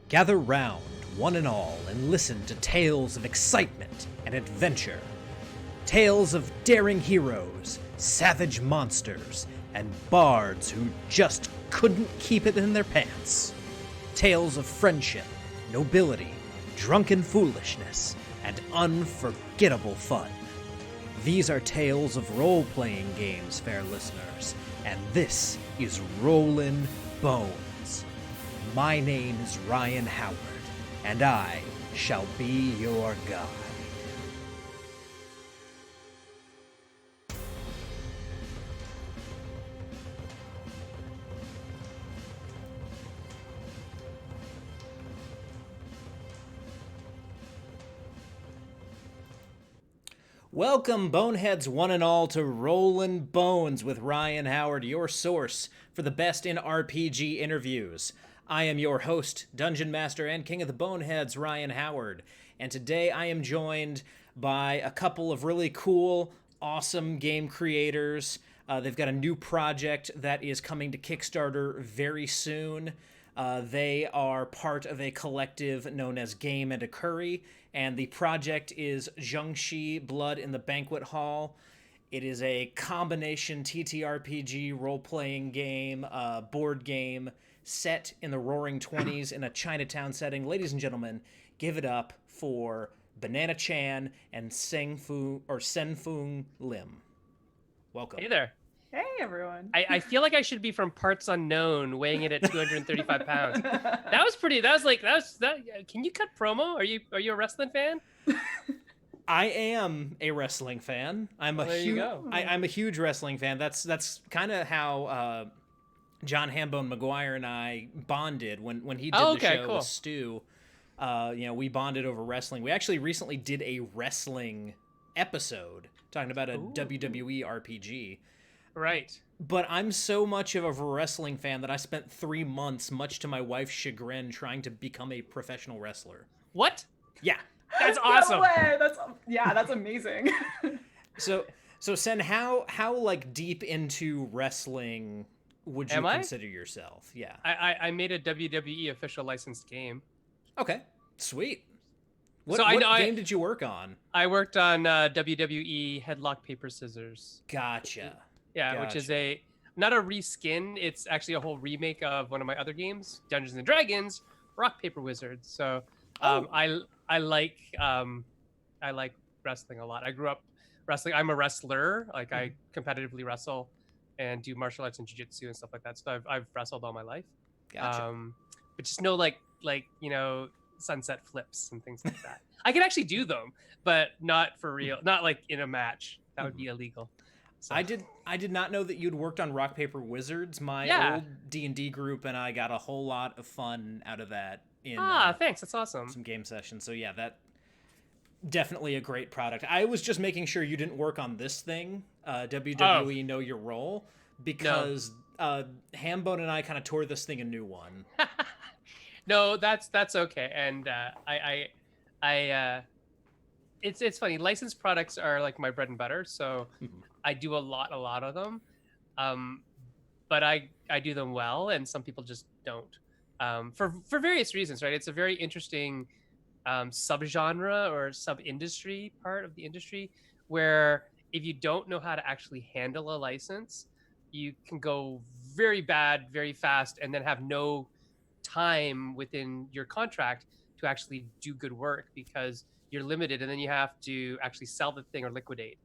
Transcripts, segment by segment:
Gather round, one and all, and listen to tales of excitement and adventure. Tales of daring heroes, savage monsters, and bards who just couldn't keep it in their pants. Tales of friendship, nobility, drunken foolishness, and unforgettable fun. These are tales of role-playing games, fair listeners, and this is Rollin' Bones. My name is Ryan Howard, and I shall be your guide. Welcome, Boneheads one and all, to Rollin' Bones with Ryan Howard, your source for the best in RPG interviews. I am your host, Dungeon Master and King of the Boneheads, Ryan Howard, and today I am joined by a couple of really cool, awesome game creators. They've got a new project that is coming to Kickstarter very soon. They are part of a collective known as Game and a Curry, and the project is Jiangshi, Blood in the Banquet Hall. It is a combination TTRPG role-playing game, board game, set in the Roaring 20s in a Chinatown setting. Ladies and gentlemen, give it up for Banana Chan and Sen-Foong Lim. Welcome. Hey there. Hey, everyone. I feel like I should be from Parts Unknown, weighing it at 235 pounds. That was. Can you cut promo? Are you a wrestling fan? I am a wrestling fan. I'm a huge wrestling fan. That's kind of how John Hambone McGuire and I bonded when he did the show with Stu. We bonded over wrestling. We actually recently did a wrestling episode talking about a WWE RPG. Right. But I'm so much of a wrestling fan that I spent 3 months, much to my wife's chagrin, trying to become a professional wrestler. What? Yeah. That's awesome. No way. That's amazing. So Sen, how like deep into wrestling would you consider yourself? Yeah. I made a WWE official licensed game. Okay. Sweet. What game did you work on? I worked on WWE Headlock Paper Scissors. Gotcha. Yeah, Gotcha. Which is not a reskin. It's actually a whole remake of one of my other games, Dungeons and Dragons, Rock Paper Wizards. So I like wrestling a lot. I grew up wrestling. I'm a wrestler. Like I competitively wrestle and do martial arts and jiu-jitsu and stuff like that. So I've wrestled all my life. Gotcha. But just no like sunset flips and things like that. I can actually do them, but not for real. Not like in a match. That would be illegal. So. I did not know that you'd worked on Rock Paper Wizards. My old D&D group and I got a whole lot of fun out of that in thanks. That's awesome. Some game sessions. So yeah, that definitely a great product. I was just making sure you didn't work on this thing, WWE Know Your Role, because Hambone and I kind of tore this thing a new one. No, that's okay. And it's funny. Licensed products are like my bread and butter, so I do a lot of them. But I do them well, and some people just don't. For various reasons, right? It's a very interesting subgenre or sub-industry part of the industry where if you don't know how to actually handle a license, you can go very bad, very fast, and then have no time within your contract to actually do good work because you're limited, and then you have to actually sell the thing or liquidate.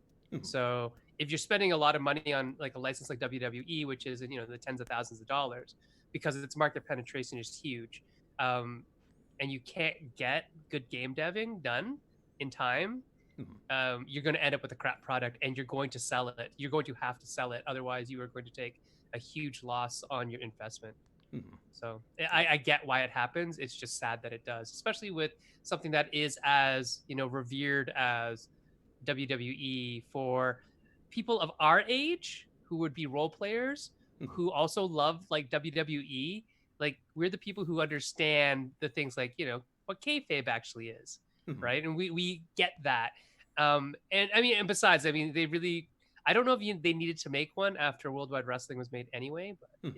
So if you're spending a lot of money on like a license like WWE, which is the tens of thousands of dollars, because its market penetration is huge, and you can't get good game deving done in time, you're going to end up with a crap product, and you're going to sell it. You're going to have to sell it, otherwise you are going to take a huge loss on your investment. So I get why it happens. It's just sad that it does, especially with something that is as revered as WWE for people of our age who would be role players who also love like WWE. Like we're the people who understand the things like what kayfabe actually is, right? And we get that. And besides, they really. I don't know if they needed to make one after Worldwide Wrestling was made anyway, but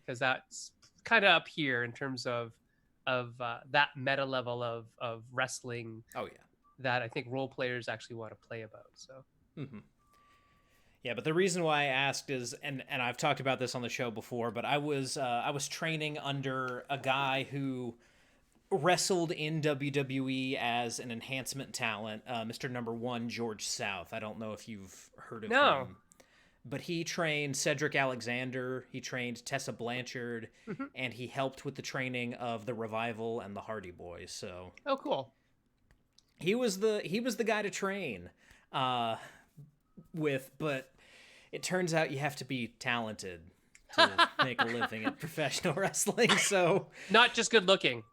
because that's kind of up here in terms of that meta level of wrestling. Oh yeah. That I think role players actually want to play about. So. Mm-hmm. Yeah, but the reason why I asked is, and I've talked about this on the show before, but I was training under a guy who wrestled in WWE as an enhancement talent, Mr. Number One George South. I don't know if you've heard of him, but he trained Cedric Alexander, he trained Tessa Blanchard, and he helped with the training of the Revival and the Hardy Boys. So, oh, cool. He was the guy to train with, but it turns out you have to be talented to make a living at professional wrestling. So not just good looking.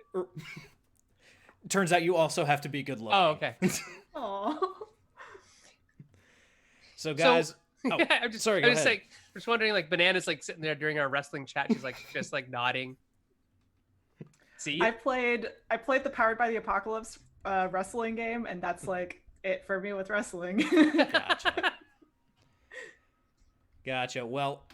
Turns out you also have to be good looking. Oh, okay. Oh. So guys, I'm just sorry. Go ahead. Like, just wondering, like, Banana's like sitting there during our wrestling chat. She's like just like nodding. See, I played the Powered by the Apocalypse wrestling game, and that's like it for me with wrestling. Gotcha. Well,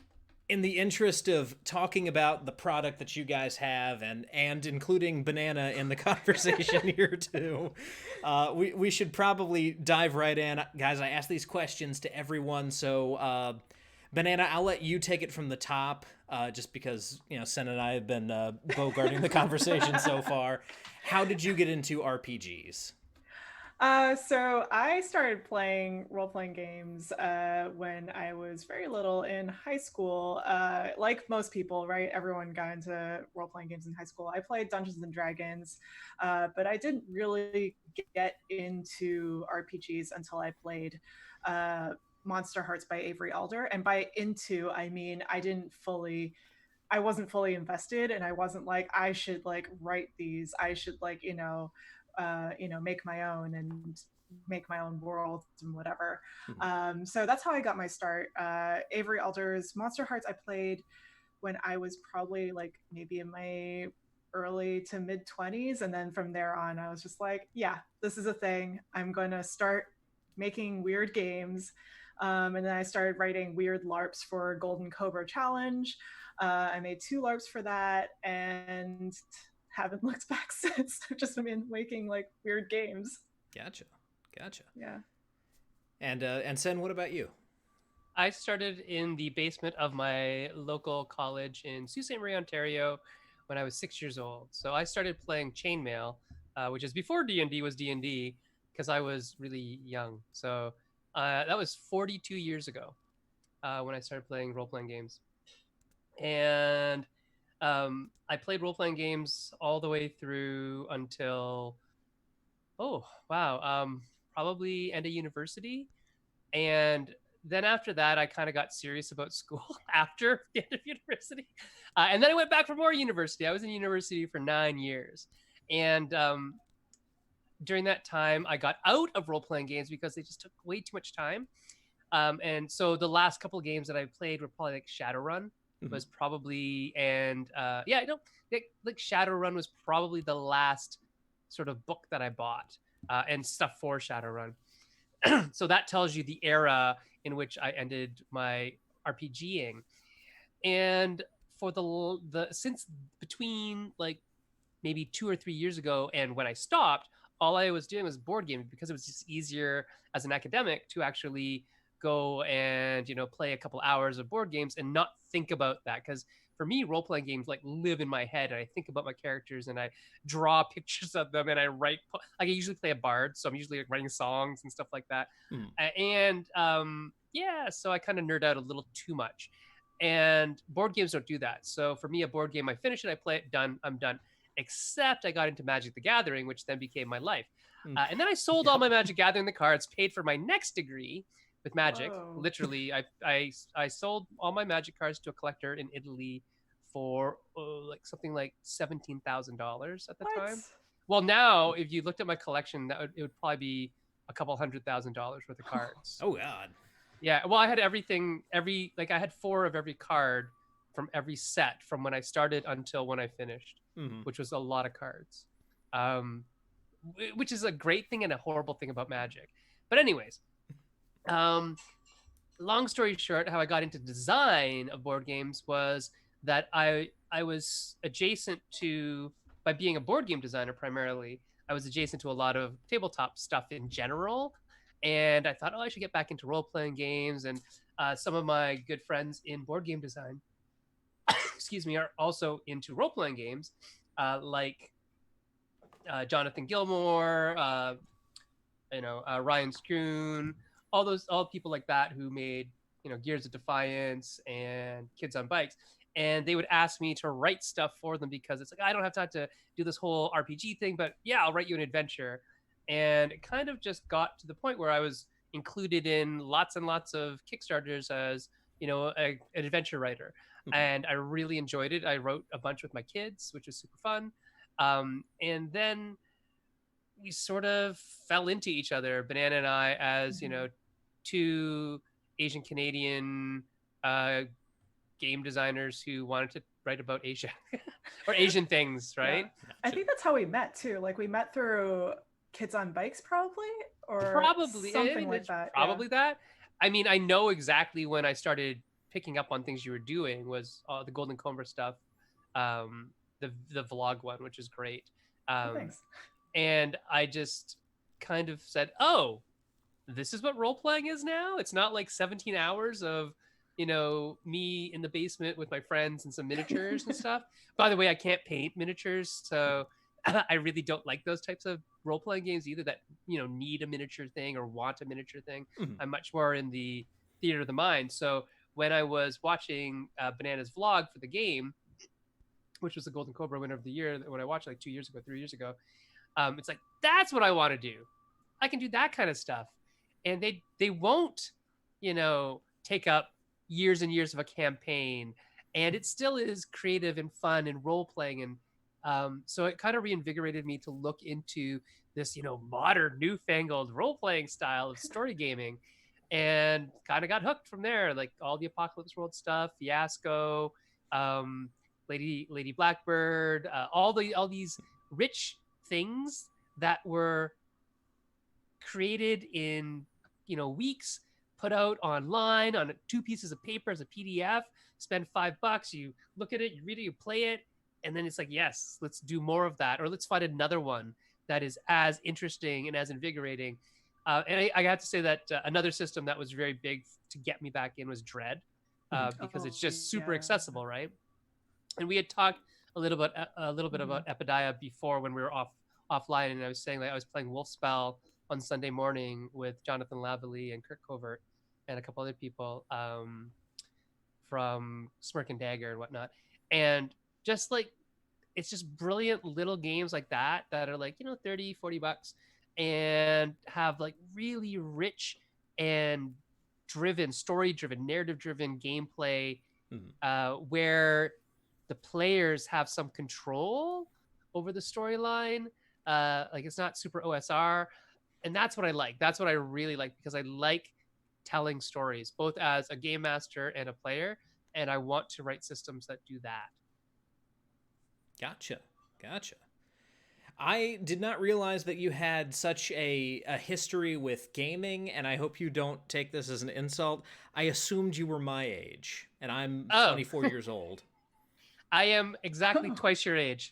in the interest of talking about the product that you guys have and including Banana in the conversation here too, we should probably dive right in. Guys, I ask these questions to everyone, so Banana, I'll let you take it from the top, just because, Sen and I have been bogarting the conversation so far. How did you get into RPGs? So I started playing role-playing games when I was very little in high school. Like most people, right? Everyone got into role-playing games in high school. I played Dungeons and Dragons, but I didn't really get into RPGs until I played Monster Hearts by Avery Alder. And by into, I mean I wasn't fully invested, and I wasn't like, I should like write these. I should like, make my own and make my own world and whatever. So that's how I got my start. Avery Alder's Monster Hearts I played when I was probably like maybe in my early to mid 20s. And then from there on, I was just like, yeah, this is a thing. I'm going to start making weird games. And then I started writing weird LARPs for Golden Cobra Challenge. I made 2 LARPs for that and haven't looked back since. I've just been making like weird games. Gotcha. Yeah. And Sen, what about you? I started in the basement of my local college in Sault Ste. Marie, Ontario, when I was 6 years old. So I started playing Chainmail, which is before D&D was D&D, because I was really young. So that was 42 years ago when I started playing role-playing games. And I played role-playing games all the way through until, probably end of university. And then after that, I kind of got serious about school after the end of university. And then I went back for more university. I was in university for 9 years. And during that time, I got out of role-playing games because they just took way too much time. And so the last couple of games that I played were probably like Shadowrun. Was probably, and like Shadowrun was probably the last sort of book that I bought and stuff for Shadowrun. So that tells you the era in which I ended my RPGing. And for the since between like maybe 2 or 3 years ago and when I stopped, all I was doing was board gaming because it was just easier as an academic to actually go and play a couple hours of board games and not think about that, because for me role-playing games like live in my head and I think about my characters and I draw pictures of them and I write, like I usually play a bard, so I'm usually like writing songs and stuff like that. And so I kind of nerd out a little too much, and board games don't do that. So for me, a board game, I finish it, I play it, done, I'm done. Except I got into Magic the Gathering, which then became my life. And then I sold all my Magic Gathering the cards, paid for my next degree with Magic. Whoa. Literally, I sold all my Magic cards to a collector in Italy for something like $17,000 at the time. Well, now if you looked at my collection, it would probably be a couple $100,000 worth of cards. Oh God. Yeah. Well, I had everything. I had 4 of every card from every set from when I started until when I finished, which was a lot of cards. Which is a great thing and a horrible thing about Magic. But anyways. Long story short, how I got into design of board games was that I was adjacent to by being a board game designer primarily, I was adjacent to a lot of tabletop stuff in general. And I thought, oh, I should get back into role playing games. And some of my good friends in board game design, excuse me, are also into role playing games, like Jonathan Gilmore, Ryan Scroon, all people like that who made Gears of Defiance and Kids on Bikes. And they would ask me to write stuff for them because it's like, I don't have time to do this whole RPG thing, but yeah, I'll write you an adventure. And it kind of just got to the point where I was included in lots and lots of Kickstarters as an adventure writer. And I really enjoyed it. I wrote a bunch with my kids, which was super fun. And then we sort of fell into each other, Banana and I, as two Asian Canadian game designers who wanted to write about Asia or Asian things, right? Yeah. I think that's how we met too. Like we met through Kids on Bikes, probably, or probably something like that. Probably that. I mean, I know exactly when I started picking up on things you were doing was the Golden Cobra stuff, the vlog one, which is great. Thanks. And I just kind of said, oh, this is what role playing is now. It's not like 17 hours of me in the basement with my friends and some miniatures and stuff. By the way, I can't paint miniatures, so I really don't like those types of role-playing games either that need a miniature thing or want a miniature thing. I'm much more in the theater of the mind. So when I was watching Banana's vlog for the game, which was the Golden Cobra winner of the year, when I watched like 3 years ago, it's like, that's what I want to do. I can do that kind of stuff. And they won't take up years and years of a campaign, and it still is creative and fun and role-playing. And so it kind of reinvigorated me to look into this modern newfangled role-playing style of story gaming, and kind of got hooked from there. Like all the Apocalypse World stuff, Fiasco, Lady Blackbird, all these rich things that were created in weeks, put out online on 2 pieces of paper as a PDF, spend $5, you look at it, you read it, you play it, and then it's like, yes, let's do more of that, or let's find another one that is as interesting and as invigorating. And I have to say that another system that was very big to get me back in was Dread, because it's just super accessible, right? And we had talked a little bit about Epidia before when we were offline, and I was saying that I was playing Wolfspell on Sunday morning with Jonathan Lavallee and Kurt Covert and a couple other people from Smirk and Dagger and whatnot. And just like, it's just brilliant little games like that are like, $30-$40 and have like really rich and story-driven, narrative-driven gameplay where the players have some control over the storyline. Like it's not super OSR. And that's what I like. That's what I really like, because I like telling stories, both as a game master and a player. And I want to write systems that do that. Gotcha. I did not realize that you had such a history with gaming, and I hope you don't take this as an insult. I assumed you were my age, and I'm 24 years old. I am exactly twice your age.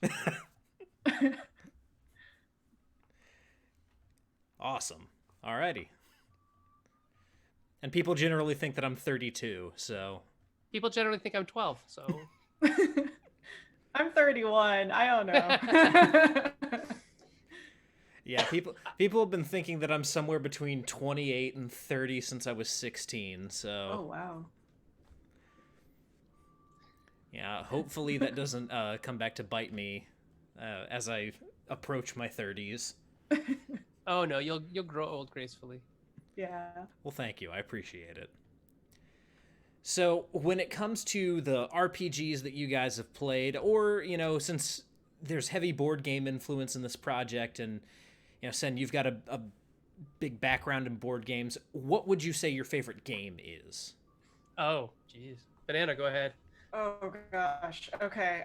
Awesome. Alrighty. And people generally think that I'm 32, so... People generally think I'm 12, so... I'm 31. I don't know. Yeah, people have been thinking that I'm somewhere between 28 and 30 since I was 16, so... Oh, wow. Yeah, hopefully that doesn't come back to bite me as I approach my 30s. Oh no, you'll grow old gracefully. Yeah. Well, thank you. I appreciate it. So, when it comes to the RPGs that you guys have played, or, since there's heavy board game influence in this project, and, Sen, you've got a big background in board games, what would you say your favorite game is? Oh, geez. Banana, go ahead. Oh, gosh. Okay.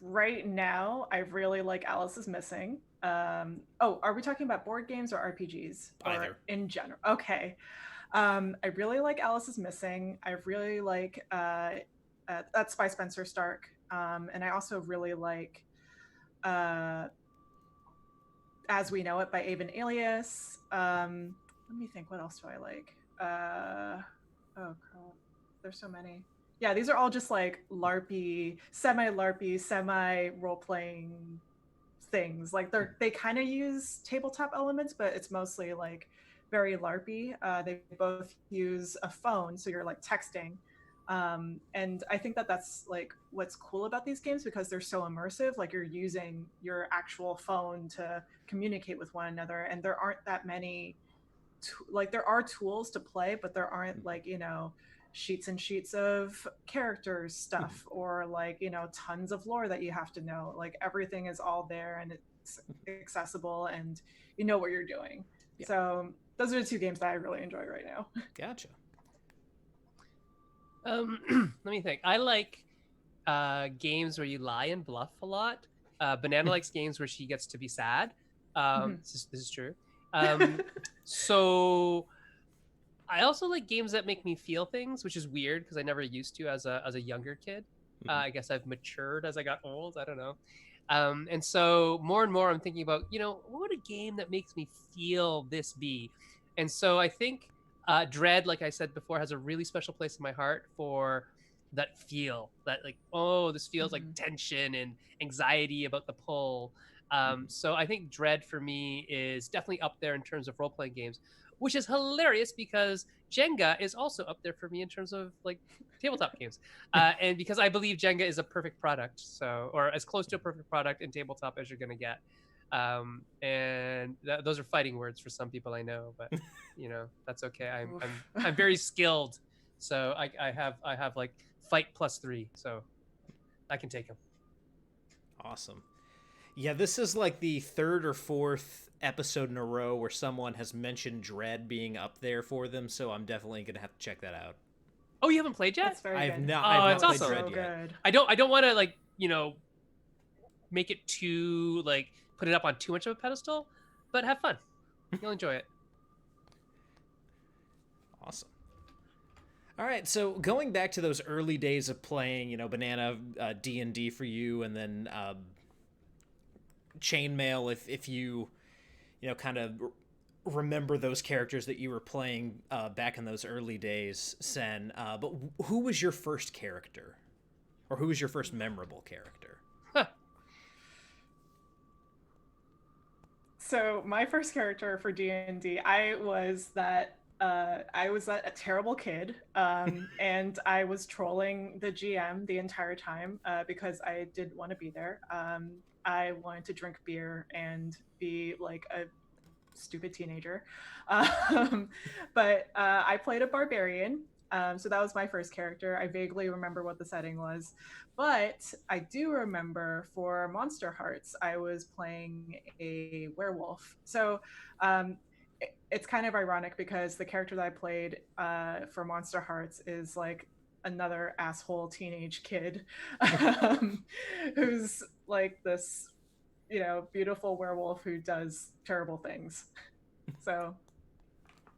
Right now, I really like Alice is Missing. Are we talking about board games or RPGs? Either. Or in general? Okay. I really like Alice is Missing. I really like that's by Spencer Stark. And I also really like uh, As We Know It by Aben Alias. Let me think, what else do I like? Oh, crap. There's so many. Yeah, these are all just like LARPy, semi role-playing things. Like they kind of use tabletop elements, but it's mostly like very LARPy. They both use a phone, so you're like texting. And I think that that's like what's cool about these games, because they're so immersive. Like you're using your actual phone to communicate with one another, and there aren't that many like there are tools to play, but there aren't like, you know, sheets and sheets of characters stuff, or like, you know, tons of lore that you have to know. Like everything is all there and it's accessible and you know what you're doing. Yeah. So those are the two games that I really enjoy right now. Gotcha. Let me think. I like games where you lie and bluff a lot. Banana likes games where she gets to be sad. This is true. So I also like games that make me feel things, which is weird because I never used to as a younger kid. I guess I've matured as I got old. I don't know. And so more and more I'm thinking about, you know, what would a game that makes me feel this be? And so I think Dread, like I said before, has a really special place in my heart for that feel, that like, oh, this feels like tension and anxiety about the pull. So I think Dread for me is definitely up there in terms of role-playing games, which is hilarious because Jenga is also up there for me in terms of like tabletop games, and because I believe Jenga is a perfect product, so, or as close to a perfect product in tabletop as you're gonna get. And those are fighting words for some people, I know, but you know, that's okay. I'm very skilled, so I have like fight +3, so I can take them. Awesome. Yeah, this is like the third or fourth episode in a row where someone has mentioned Dread being up there for them, so I'm definitely gonna have to check that out. Oh, you haven't played yet? That's very good. I've it's not played awesome. Dread So yet. good. I don't want to like, you know, make it too like put it up on too much of a pedestal, but have fun. You'll enjoy it. Awesome. All right, so going back to those early days of playing, you know, Banana D&D for you, and then Chainmail, if you know, kind of remember those characters that you were playing back in those early days, Sen. But who was your first character, or who was your first memorable character? Huh. So my first character for D&D, I was a terrible kid, and I was trolling the GM the entire time because I didn't want to be there. I wanted to drink beer and be like a stupid teenager. But I played a barbarian. So that was my first character. I vaguely remember what the setting was. But I do remember for Monster Hearts, I was playing a werewolf. So it's kind of ironic because the character that I played for Monster Hearts is like another asshole teenage kid who's like this, you know, beautiful werewolf who does terrible things. So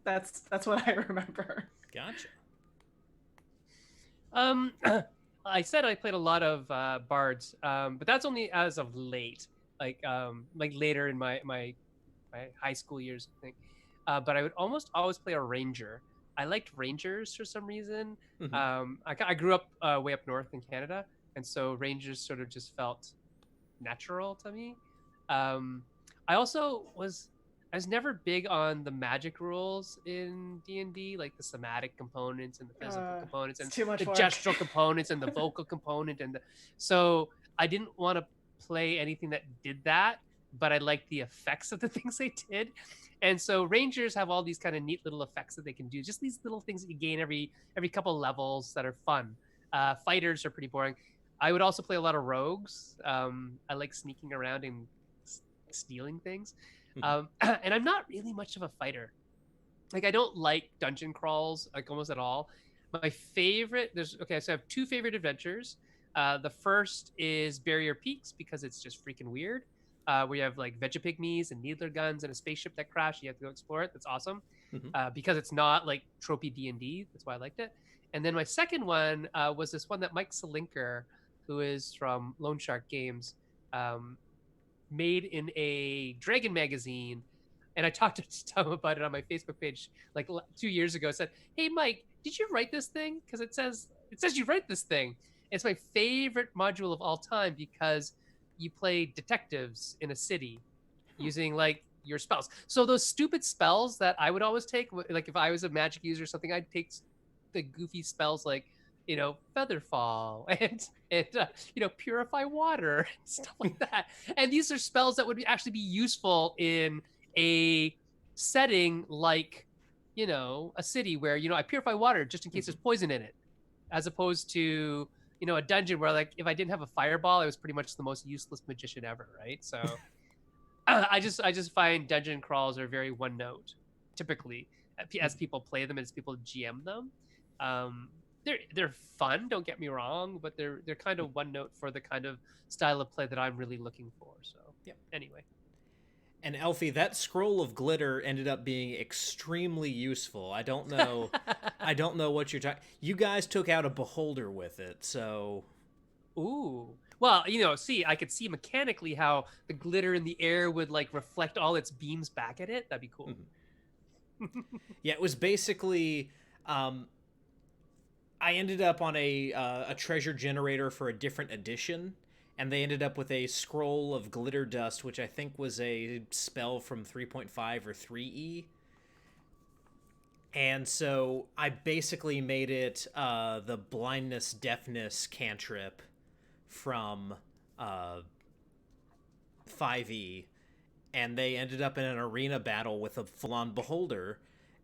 that's what I remember. Gotcha. I said I played a lot of bards, but that's only as of late, like later in my high school years, I think. But I would almost always play a ranger. I liked rangers for some reason. I grew up way up north in Canada, and so rangers sort of just felt natural to me. I was never big on the magic rules in D&D, like the somatic components and the physical components and too much the work. gestural components and the vocal component, so I didn't want to play anything that did that, but I liked the effects of the things they did. And so rangers have all these kind of neat little effects that they can do, just these little things that you gain every couple levels that are fun. Fighters are pretty boring. I would also play a lot of rogues. I like sneaking around and stealing things. And I'm not really much of a fighter. Like, I don't like dungeon crawls, like, almost at all. My favorite, so I have two favorite adventures. The first is Barrier Peaks, because it's just freaking weird. We have like Vegapygmies and needler guns and a spaceship that crashed. You have to go explore it. That's awesome. Because it's not like tropey D&D. That's why I liked it. And then my second one was this one that Mike Selinker who is from Lone Shark Games, made in a Dragon magazine. And I talked to Tom about it on my Facebook page like 2 years ago. I said, "Hey, Mike, did you write this thing? Because it says you write this thing." It's my favorite module of all time because you play detectives in a city using like your spells. So those stupid spells that I would always take, like if I was a magic user or something, I'd take the goofy spells like, Featherfall and purify water and stuff like that. And these are spells that would actually be useful in a setting like, a city where, I purify water just in case there's poison in it, as opposed to, a dungeon where like if I didn't have a fireball, I was pretty much the most useless magician ever, right? So I just find dungeon crawls are very one note, typically, as people play them, as people GM them. They're fun, don't get me wrong, but they're kind of one note for the kind of style of play that I'm really looking for. So yeah. Anyway. And Elfie, that scroll of glitter ended up being extremely useful. I don't know what you're talking. You guys took out a beholder with it, so. Ooh. Well, see, I could see mechanically how the glitter in the air would like reflect all its beams back at it. That'd be cool. Yeah, it was basically. I ended up on a treasure generator for a different edition, and they ended up with a scroll of glitter dust, which I think was a spell from 3.5 or 3E. And so I basically made it the blindness, deafness cantrip from 5E, and they ended up in an arena battle with a full-on beholder,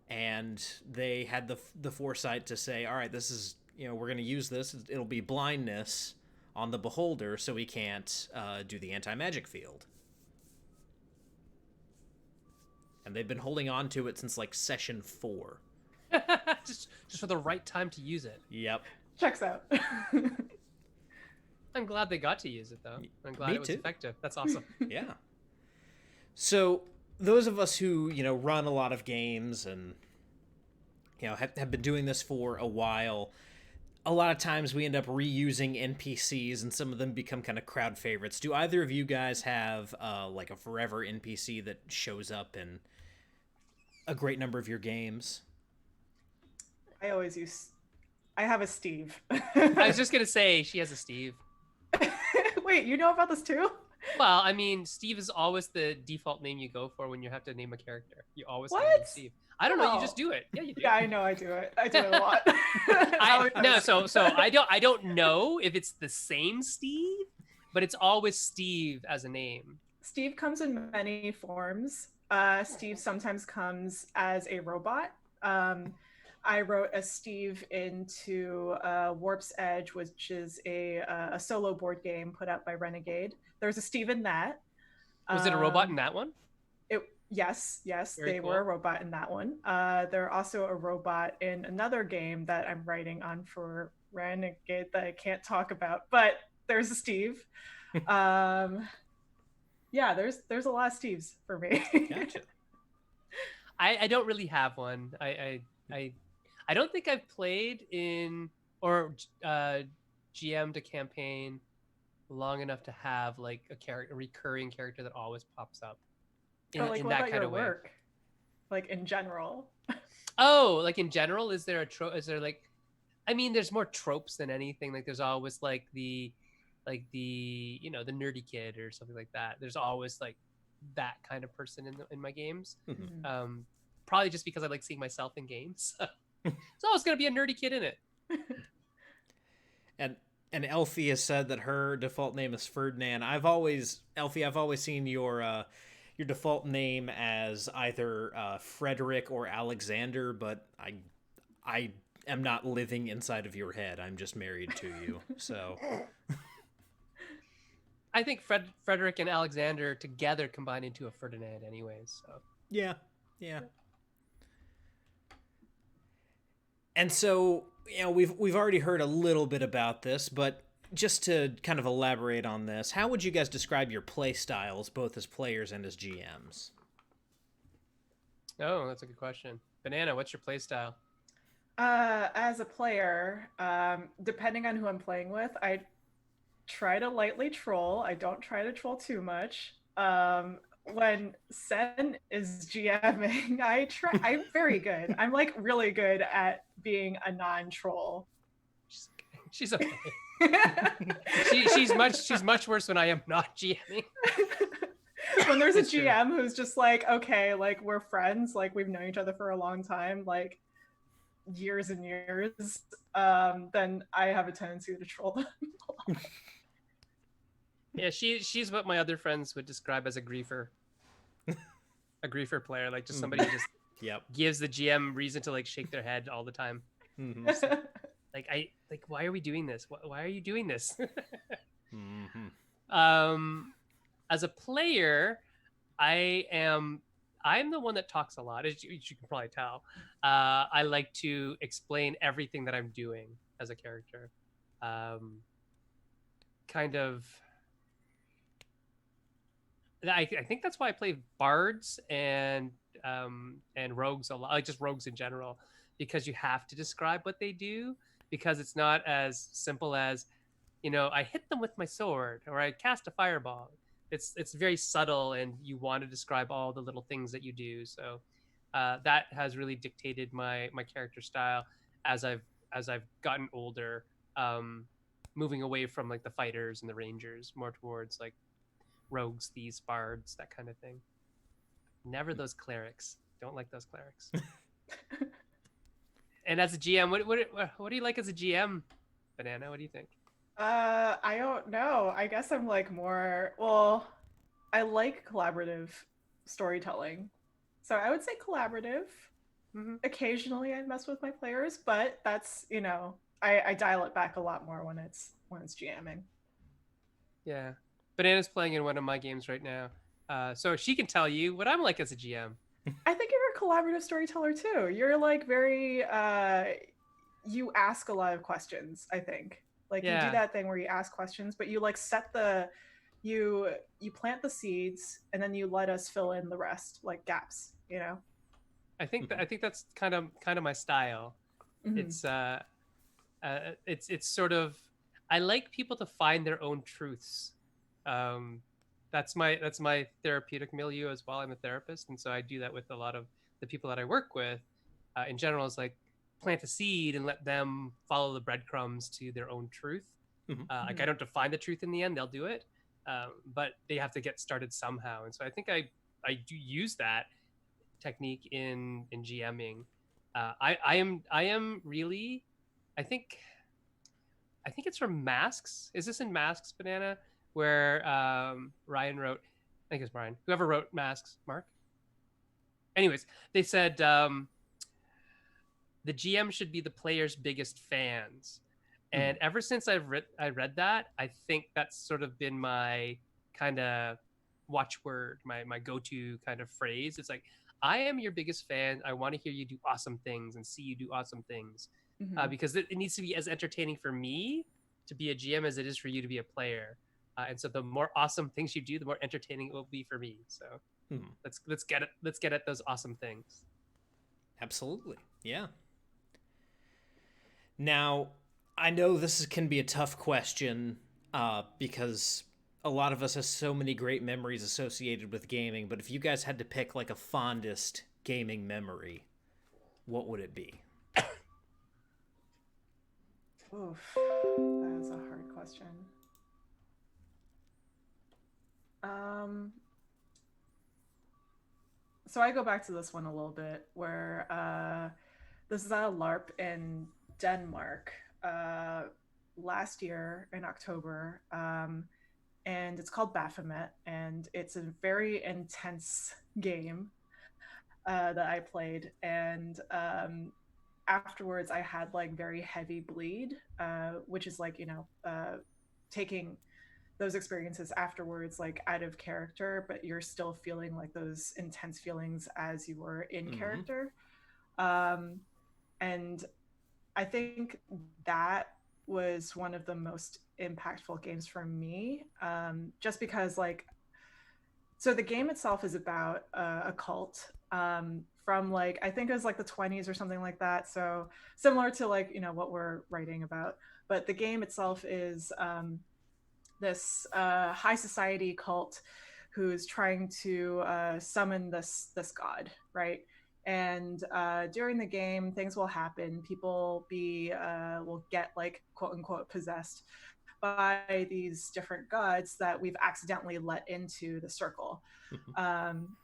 and they had the foresight to say, all right, this is, we're going to use this. It'll be blindness on the beholder, so we can't do the anti-magic field. And they've been holding on to it since like session 4. just for the right time to use it. Yep. Checks out. I'm glad they got to use it, though. I'm glad it was effective. That's awesome. Yeah. So those of us who, run a lot of games and, have been doing this for a while, a lot of times we end up reusing NPCs, and some of them become kind of crowd favorites. Do either of you guys have like a forever NPC that shows up in a great number of your games? I have a Steve. I was just going to say, she has a Steve. Wait, you know about this too? Well, I mean, Steve is always the default name you go for when you have to name a character. You always name Steve. I don't know. You just do it. Yeah, you do. Yeah, I know. I do it. I do it a lot. I don't know if it's the same Steve, but it's always Steve as a name. Steve comes in many forms. Steve sometimes comes as a robot. I wrote a Steve into Warp's Edge, which is a solo board game put out by Renegade. There's a Steve in that. Was it a robot in that one? Yes, Very they cool. were a robot in that one. They're also a robot in another game that I'm writing on for Renegade that I can't talk about, but there's a Steve. Yeah, there's a lot of Steves for me. Gotcha. I don't really have one. I don't think I've played in or GM'd a campaign long enough to have like a recurring character that always pops up in that kind of way. Work? Like in general. Oh, like in general, is there like, I mean, there's more tropes than anything. Like there's always like the the nerdy kid or something like that. There's always like that kind of person in my games. Mm-hmm. Probably just because I like seeing myself in games. So there's always going to be a nerdy kid in it. And Elfie has said that her default name is Ferdinand. Elfie, I've always seen your default name as either Frederick or Alexander, but I am not living inside of your head. I'm just married to you. So I think Frederick and Alexander together combine into a Ferdinand anyways. So yeah. And so, we've already heard a little bit about this, but just to kind of elaborate on this, how would you guys describe your play styles, both as players and as GMs? Oh, that's a good question. Banana, what's your play style? As a player, depending on who I'm playing with, try to lightly troll. I don't try to troll too much. When Sen is GMing, I'm very good. I'm like really good at being a non-troll. She's okay. She's much worse when I am not GMing. When there's a GM who's just like, okay, like we're friends, like we've known each other for a long time, like years and years, then I have a tendency to troll them. Yeah, she's what my other friends would describe as a griefer. A griefer player, like just somebody who just gives the GM reason to like shake their head all the time. Mm-hmm. Like why are we doing this? Why are you doing this? Mm-hmm. As a player, I'm the one that talks a lot, as you can probably tell. I like to explain everything that I'm doing as a character. Kind of. I think that's why I play bards and rogues a lot, like just rogues in general, because you have to describe what they do, because it's not as simple as, I hit them with my sword or I cast a fireball. It's very subtle, and you want to describe all the little things that you do. So that has really dictated my character style as I've gotten older, moving away from like the fighters and the rangers, more towards like rogues, thieves, bards, that kind of thing. Never those clerics. Don't like those clerics. And as a GM, what do you like as a GM, Banana? What do you think? I don't know. I guess I'm like more, well, I like collaborative storytelling. So I would say collaborative. Mm-hmm. Occasionally I mess with my players, but that's, I dial it back a lot more when it's GMing. Yeah. Banana's playing in one of my games right now. So she can tell you what I'm like as a GM. I think you're a collaborative storyteller too. You're like very you ask a lot of questions, I think. Like you do that thing where you ask questions, but you like you plant the seeds and then you let us fill in the rest, like gaps, I think that's kind of my style. Mm-hmm. It's sort of, I like people to find their own truths. That's my therapeutic milieu as well. I'm a therapist, and so I do that with a lot of the people that I work with. In general, is like plant a seed and let them follow the breadcrumbs to their own truth. Mm-hmm. Like I don't define the truth in the end; they'll do it, but they have to get started somehow. And so I think I do use that technique in GMing. I am really, I think it's from Masks. Is this in Masks, Banana? Where Ryan wrote, I think it's Ryan, whoever wrote Masks, Mark? Anyways, they said the GM should be the player's biggest fans. And ever since I read that, I think that's sort of been my kind of watchword, my go-to kind of phrase. It's like, I am your biggest fan. I want to hear you do awesome things and see you do awesome things. Because it needs to be as entertaining for me to be a GM as it is for you to be a player. And so the more awesome things you do, the more entertaining it will be for me. So let's get at those awesome things. Absolutely. Yeah. Now, I know this can be a tough question because a lot of us have so many great memories associated with gaming, but if you guys had to pick like a fondest gaming memory, what would it be? Oof, that is a hard question. So I go back to this one a little bit, where this is at a LARP in Denmark last year in October, and it's called Baphomet, and it's a very intense game that I played, and afterwards I had like very heavy bleed, which is like, taking those experiences afterwards like out of character, but you're still feeling like those intense feelings as you were in character. And I think that was one of the most impactful games for me, just because like, so the game itself is about a cult from like, I think it was like the 20s or something like that, so similar to like what we're writing about, but the game itself is this high society cult who's trying to summon this god, right? And during the game, things will happen. People will get like quote unquote possessed by these different gods that we've accidentally let into the circle.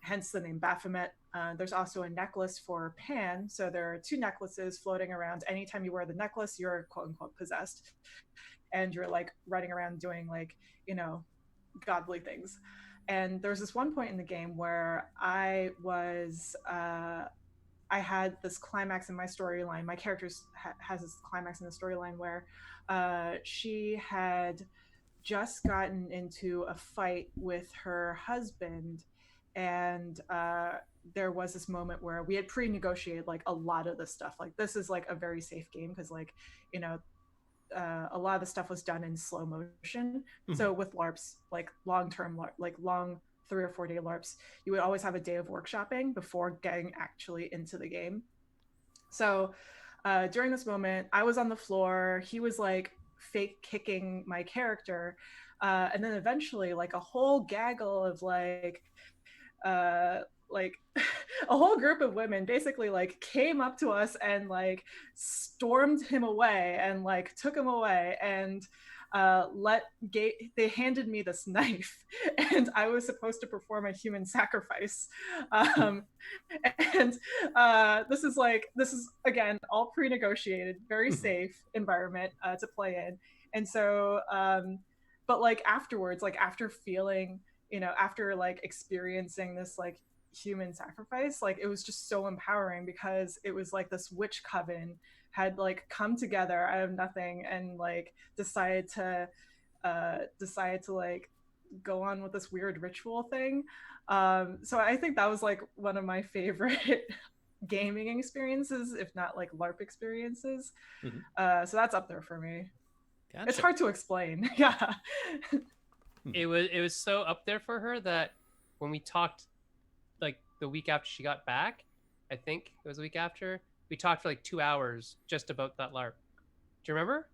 Hence the name Baphomet. There's also a necklace for Pan. So there are two necklaces floating around. Anytime you wear the necklace, you're quote unquote possessed. And you're like running around doing like, you know, godly things. And there's this one point in the game where I had this climax in my storyline. My character has this climax in the storyline where she had just gotten into a fight with her husband, and there was this moment where we had pre-negotiated like a lot of the stuff. Like this is like a very safe game because like, you know, a lot of the stuff was done in slow motion. So with LARPs, like long-term, like long 3 or 4 day LARPs, you would always have a day of workshopping before getting actually into the game. So during this moment, I was on the floor. He was like fake kicking my character. And then eventually like a whole gaggle of like a whole group of women basically like came up to us and like stormed him away and like took him away and they handed me this knife and I was supposed to perform a human sacrifice. And this is again all pre-negotiated, very safe environment to play in. And so but like afterwards, like after feeling, you know, after like experiencing this like human sacrifice, like it was just so empowering because it was like this witch coven had like come together out of nothing and like decided to like go on with this weird ritual thing. So I think that was like one of my favorite gaming experiences, if not like LARP experiences. So that's up there for me. Gotcha. It's hard to explain. Yeah. It was so up there for her that when we talked like the week after she got back, I think it was a week after, we talked for like 2 hours just about that LARP. Do you remember?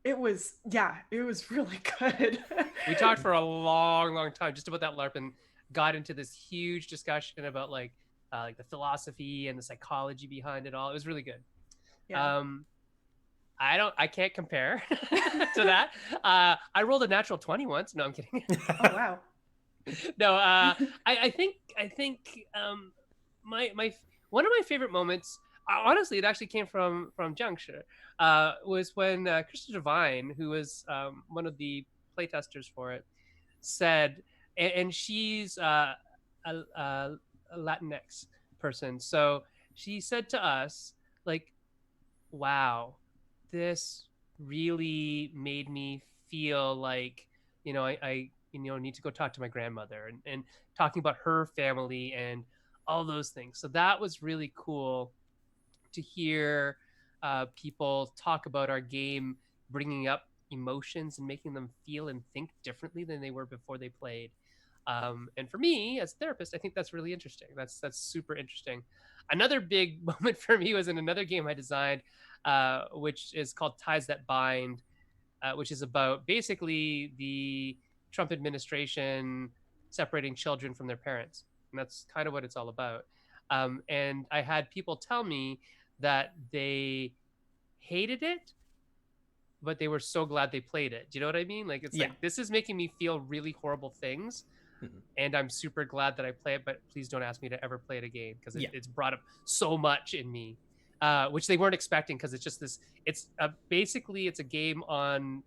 It was really good. We talked for a long time just about that LARP and got into this huge discussion about like the philosophy and the psychology behind it all. It was really good. Yeah. I can't compare to that. I rolled a natural 20 once. No, I'm kidding. Oh wow. No, I think my one of my favorite moments, honestly, it actually came from Jiangshi, was when Krista Devine, who was one of the playtesters for it, said, and she's a Latinx person, so she said to us, like, wow, this really made me feel like, you know, I need to go talk to my grandmother and talking about her family and all those things. So that was really cool to hear people talk about our game, bringing up emotions and making them feel and think differently than they were before they played. And for me as a therapist, I think that's really interesting. That's super interesting. Another big moment for me was in another game I designed, which is called Ties That Bind, which is about basically the Trump administration separating children from their parents. And that's kind of what it's all about. And I had people tell me that they hated it, but they were so glad they played it. Do you know what I mean? Like, it's like, this is making me feel really horrible things. And I'm super glad that I play it, but please don't ask me to ever play it again because it's brought up so much in me, which they weren't expecting, because it's just this. It's basically it's a game on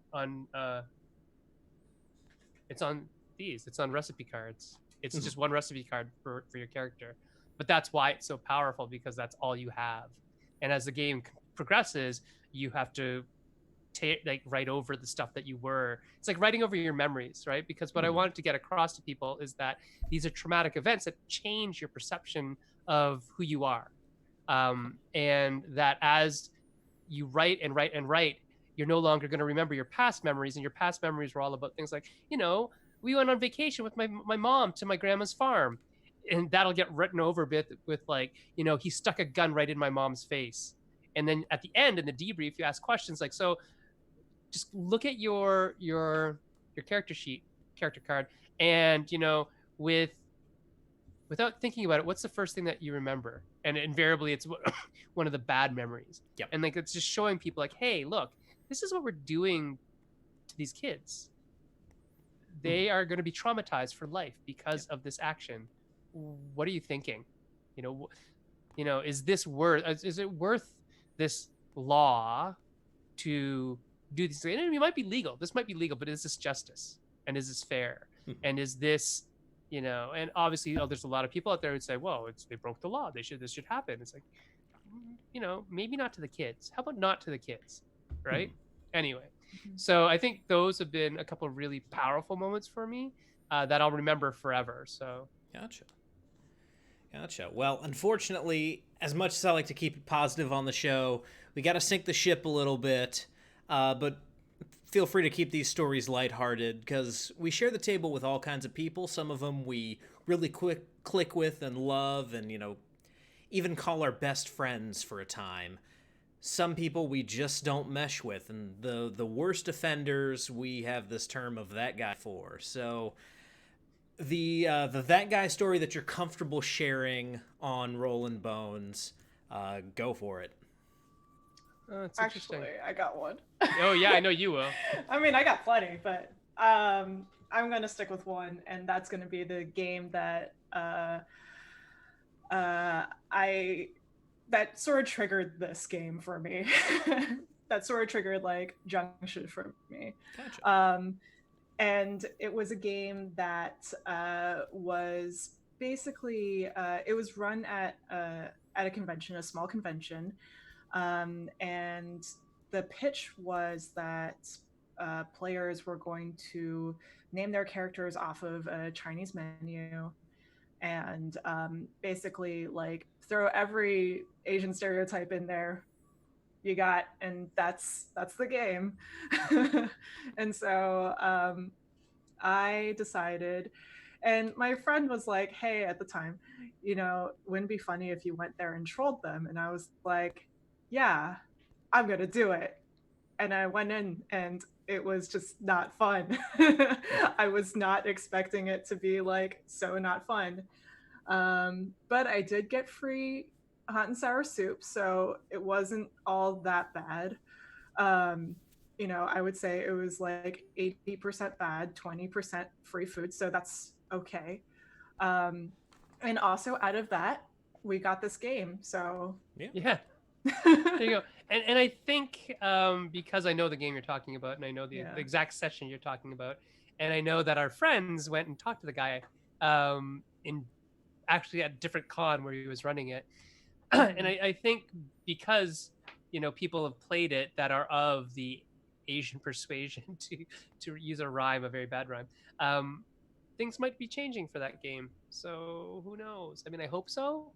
it's on these. It's on recipe cards. It's just one recipe card for your character, but that's why it's so powerful, because that's all you have. And as the game progresses, you have to like write over the stuff that you were. It's like writing over your memories, right? Because what I wanted to get across to people is that these are traumatic events that change your perception of who you are, and that as you write and write and write, you're no longer going to remember your past memories, and your past memories were all about things like, you know, we went on vacation with my mom to my grandma's farm, and that'll get written over a bit with like, you know, he stuck a gun right in my mom's face. And then at the end in the debrief, you ask questions like, so just look at your your character card, and without thinking about it, what's the first thing that you remember? And invariably, it's one of the bad memories. Yep. And like it's just showing people like, hey, look, this is what we're doing to these kids. They are going to be traumatized for life because of this action. What are you thinking? Is it worth this law to do these things? And it might be legal. This might be legal, but is this justice? And is this fair? And is this, and obviously, there's a lot of people out there who say, well, they broke the law. This should happen. It's like, maybe not to the kids. How about not to the kids? Right? Anyway, so I think those have been a couple of really powerful moments for me that I'll remember forever. So Gotcha. Well, unfortunately, as much as I like to keep it positive on the show, we got to sink the ship a little bit. But feel free to keep these stories lighthearted, because we share the table with all kinds of people. Some of them we really click with and love, and even call our best friends for a time. Some people we just don't mesh with, and the worst offenders we have this term of that guy for. So the that guy story that you're comfortable sharing on Rollin' Bones, go for it. It's Actually, I got one. Oh yeah, I know you will. I mean, I got plenty, but I'm gonna stick with one, and that's gonna be the game that that sort of triggered this game for me. That sort of triggered like Jiangshi for me. Gotcha. And it was a game that was basically it was run at a convention, a small convention, and the pitch was that players were going to name their characters off of a Chinese menu, and basically like throw every Asian stereotype in there you got, and that's the game. And so I decided, and my friend was like, hey, at the time, wouldn't it be funny if you went there and trolled them? And I was like, yeah, I'm gonna do it. And I went in, and it was just not fun. I was not expecting it to be like so not fun. But I did get free hot and sour soup, so it wasn't all that bad. I would say it was like 80% bad, 20% free food, so that's okay. And also out of that, we got this game, so yeah. There you go. And I think because I know the game you're talking about, and I know the exact session you're talking about, and I know that our friends went and talked to the guy in actually at a different con where he was running it. And I think because people have played it that are of the Asian persuasion, to use a rhyme, a very bad rhyme, things might be changing for that game. So who knows? I mean, I hope so.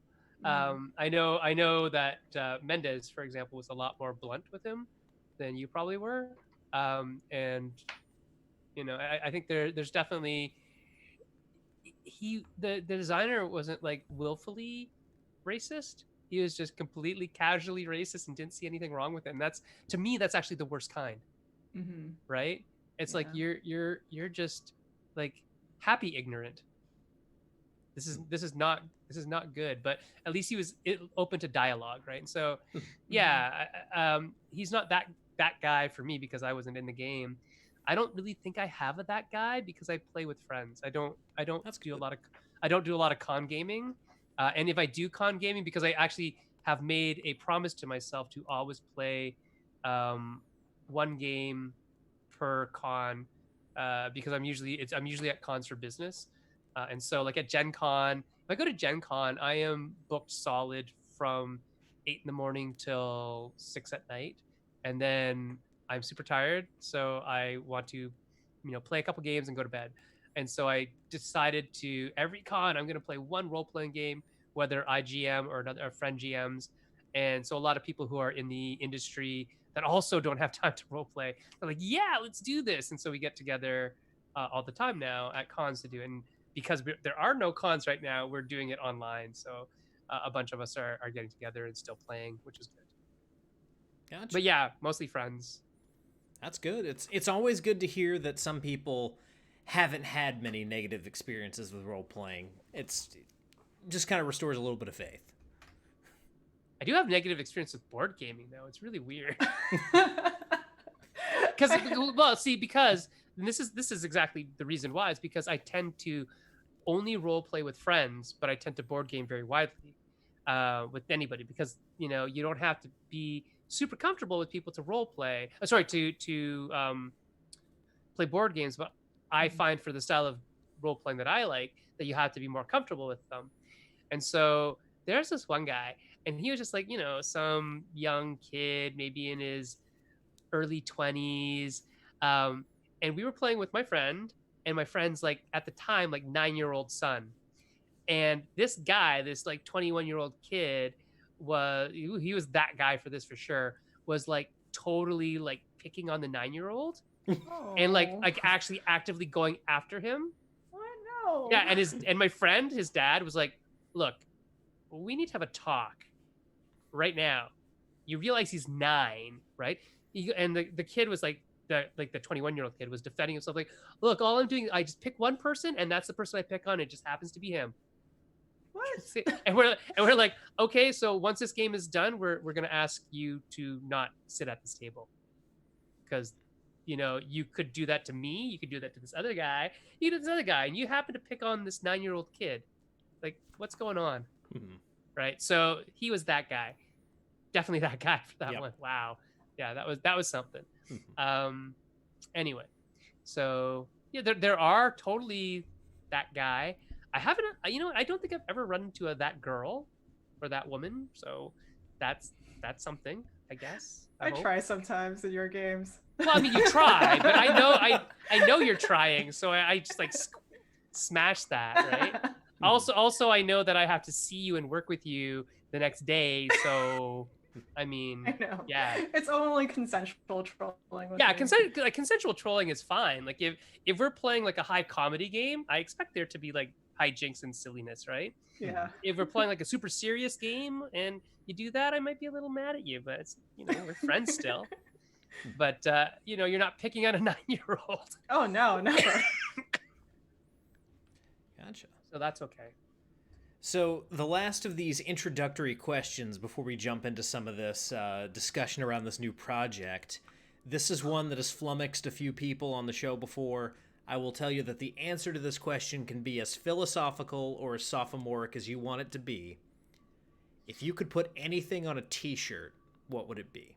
I know that Mendez, for example, was a lot more blunt with him than you probably were, and I think there's definitely the designer wasn't like willfully racist. He was just completely casually racist and didn't see anything wrong with it. And that's, to me, that's actually the worst kind, right? It's like you're just like happy ignorant. This is not good. But at least he was open to dialogue, right? And so, he's not that guy for me because I wasn't in the game. I don't really think I have that guy because I play with friends. I don't do a lot of con gaming. And if I do con gaming, because I actually have made a promise to myself to always play one game per con, because I'm usually at cons for business, and so like at Gen Con, if I go to Gen Con, I am booked solid from 8 in the morning till 6 at night, and then I'm super tired, so I want to play a couple games and go to bed. And so I decided to, every con I'm going to play one role-playing game, whether I GM or a friend GMs. And so a lot of people who are in the industry that also don't have time to role-play, they're like, yeah, let's do this. And so we get together all the time now at cons to do it. And because there are no cons right now, we're doing it online. So a bunch of us are getting together and still playing, which is good. Gotcha. But yeah, mostly friends. That's good. It's always good to hear that some people haven't had many negative experiences with role playing. It just kind of restores a little bit of faith. I do have negative experience with board gaming though. It's really weird. Because this is exactly the reason why. It's because I tend to only role play with friends, but I tend to board game very widely with anybody, because you don't have to be super comfortable with people to role play. To play board games, but I find for the style of role playing that I like, that you have to be more comfortable with them. And so there's this one guy, and he was just like, some young kid, maybe in his early 20s. And we were playing with my friend, and my friend's like, at the time, like 9-year-old son. And this guy, this like 21-year-old kid, he was that guy for this for sure, was like totally like picking on the 9-year-old and like actually actively going after him. What? No. Yeah, and my friend, his dad, was like, look, we need to have a talk right now. You realize he's 9, right? And the kid was like, the 21-year-old kid was defending himself, like, look, all I'm doing, I just pick one person, and that's the person I pick on. It just happens to be him. What? And we're like, okay, so once this game is done, we're gonna ask you to not sit at this table, because you could do that to me, you could do that to this other guy, you do this other guy, and you happen to pick on this 9-year-old kid. Like, what's going on? Mm-hmm. Right? So he was that guy, definitely that guy for that one. Wow, yeah, that was something. Anyway, so yeah, there are totally that guy. I haven't, I don't think I've ever run into that girl or that woman. So that's something, I guess. I try sometimes in your games. Well, I mean, you try, but I know you're trying, so I just like smash that, right? Also, I know that I have to see you and work with you the next day, so I mean, I know. Yeah, it's only consensual trolling. Yeah, consensual trolling is fine. Like if we're playing like a high comedy game, I expect there to be like hijinks and silliness, right? Yeah. If we're playing like a super serious game and you do that, I might be a little mad at you, but it's we're friends still. But you're not picking on a 9-year-old. Oh no, never. Gotcha. So that's okay. So the last of these introductory questions before we jump into some of this discussion around this new project. This is one that has flummoxed a few people on the show before. I will tell you that the answer to this question can be as philosophical or as sophomoric as you want it to be. If you could put anything on a t-shirt, what would it be?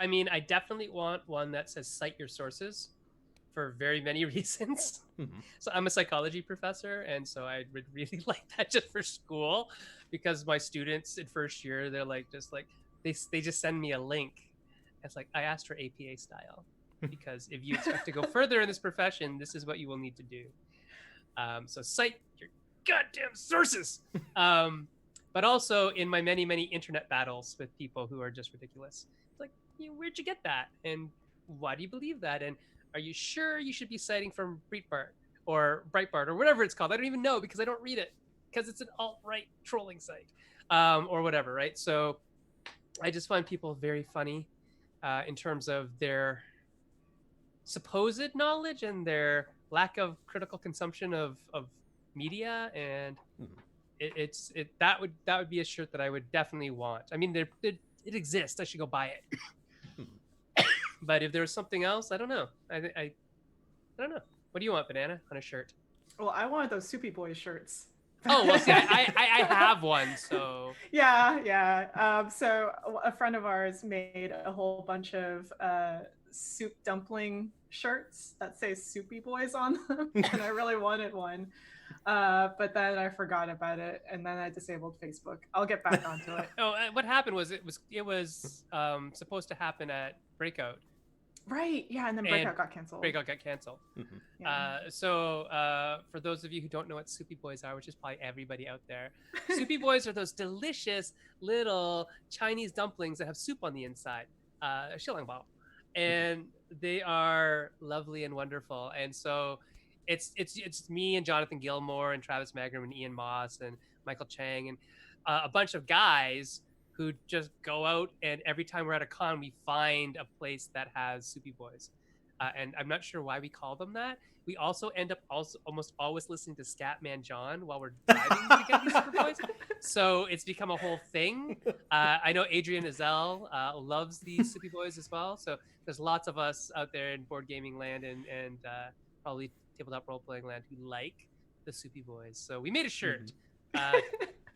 I mean, I definitely want one that says cite your sources for very many reasons. Mm-hmm. So I'm a psychology professor, and so I would really like that just for school, because my students in first year, they're like, they just send me a link. It's like, I asked for APA style, because if you expect to go further in this profession, this is what you will need to do. So cite your goddamn sources. But also in my many, many internet battles with people who are just ridiculous. It's like, where'd you get that? And why do you believe that? And are you sure you should be citing from Breitbart or whatever it's called? I don't even know, because I don't read it, because it's an alt-right trolling site or whatever, right? So I just find people very funny in terms of their supposed knowledge and their lack of critical consumption of media. And that would be a shirt that I would definitely want. I mean, it exists. I should go buy it. But if there was something else, I don't know. I don't know. What do you want, Banana, on a shirt? Well, I wanted those Soupy Boys shirts. Oh, well, see, I have one, so. Yeah. So a friend of ours made a whole bunch of soup dumpling shirts that say Soupy Boys on them, and I really wanted one. But then I forgot about it, and then I disabled Facebook. I'll get back onto it. Oh, what happened was it was supposed to happen at Breakout. Right. Yeah, and then Breakout got canceled. Mm-hmm. Yeah. So for those of you who don't know what Soupy Boys are, which is probably everybody out there, Soupy Boys are those delicious little Chinese dumplings that have soup on the inside, xiaolongbao, and they are lovely and wonderful. And so it's me and Jonathan Gilmore and Travis Magnum and Ian Moss and Michael Chang and a bunch of guys who just go out, and every time we're at a con, we find a place that has Soupy Boys. And I'm not sure why we call them that. We also end up almost always listening to Scatman John while we're driving to get these Super Boys. So it's become a whole thing. I know Adrian Azell loves the Soupy Boys as well. So there's lots of us out there in board gaming land and probably tabletop role playing land who like the Soupy Boys. So we made a shirt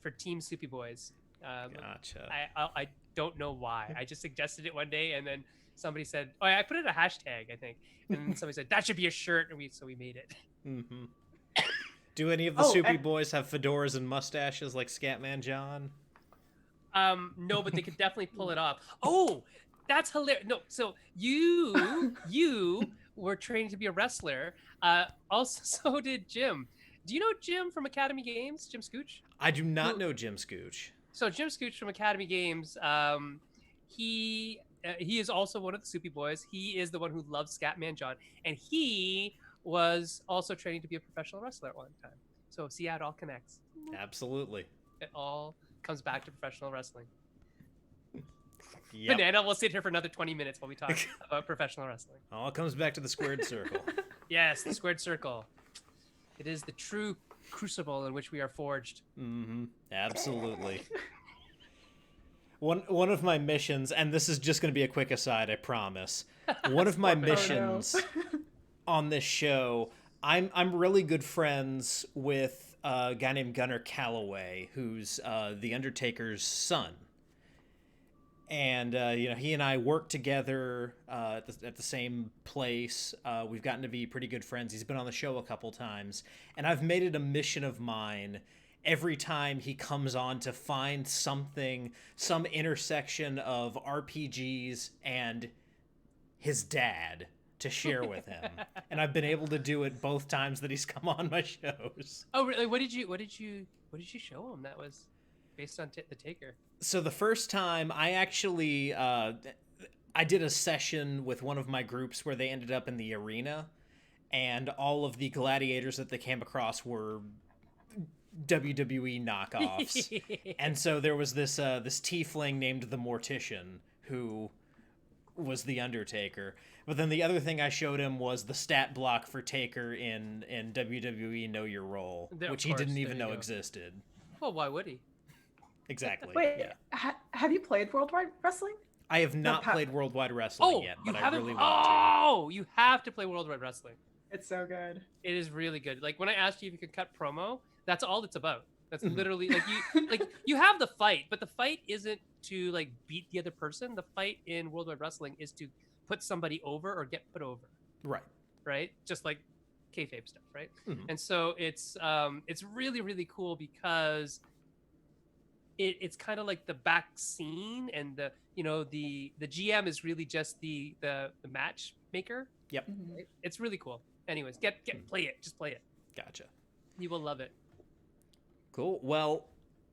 for Team Soupy Boys. Gotcha. I don't know why. I just suggested it one day, and then somebody said, "Oh, I put it a hashtag, I think," and then somebody said that should be a shirt, and we made it. Mm-hmm. Do any of the Soupy Boys have fedoras and mustaches like Scatman John? No, but they could definitely pull it off. Oh, that's hilarious. No, so you were training to be a wrestler. Also, so did Jim. Do you know Jim from Academy Games, Jim Scooch? I do not know Jim Scooch. So Jim Scooch from Academy Games, he is also one of the Soupy Boys. He is the one who loves Scatman John, and he was also training to be a professional wrestler at one time. So see how it all connects. Absolutely. It all comes back to professional wrestling. Yep. Banana will sit here for another 20 minutes while we talk about professional wrestling. All comes back to the squared circle. Yes, the squared circle. It is the true crucible in which we are forged. Mm-hmm. Absolutely. One of my missions, and this is just going to be a quick aside, I promise. One of my missions on this show, I'm really good friends with a guy named Gunnar Calloway, who's the Undertaker's son. And he and I work together at the same place. We've gotten to be pretty good friends. He's been on the show a couple times, and I've made it a mission of mine every time he comes on to find some intersection of RPGs and his dad to share with him. And I've been able to do it both times that he's come on my shows. Oh, really? What did you show him that was based on the Taker? So the first time I actually I did a session with one of my groups where they ended up in the arena, and all of the gladiators that they came across were WWE knockoffs. And so there was this tiefling named the Mortician who was the Undertaker. But then the other thing I showed him was the stat block for Taker in WWE Know Your Role, which he didn't even know existed. Well, why would he? Exactly. Wait, yeah. Have you played Worldwide Wrestling? I have not played Worldwide Wrestling yet, but I really want to. Oh, you have to play Worldwide Wrestling. It's so good. It is really good. Like when I asked you if you could cut promo, that's all it's about. That's literally you have the fight, but the fight isn't to like beat the other person. The fight in Worldwide Wrestling is to put somebody over or get put over. Right. Right. Just like kayfabe stuff, right? Mm-hmm. And so it's really really cool because it's kind of like the back scene, and the GM is really just the matchmaker. Yep. Right? It's really cool. Anyways, play it. Just play it. Gotcha. You will love it. Cool. Well,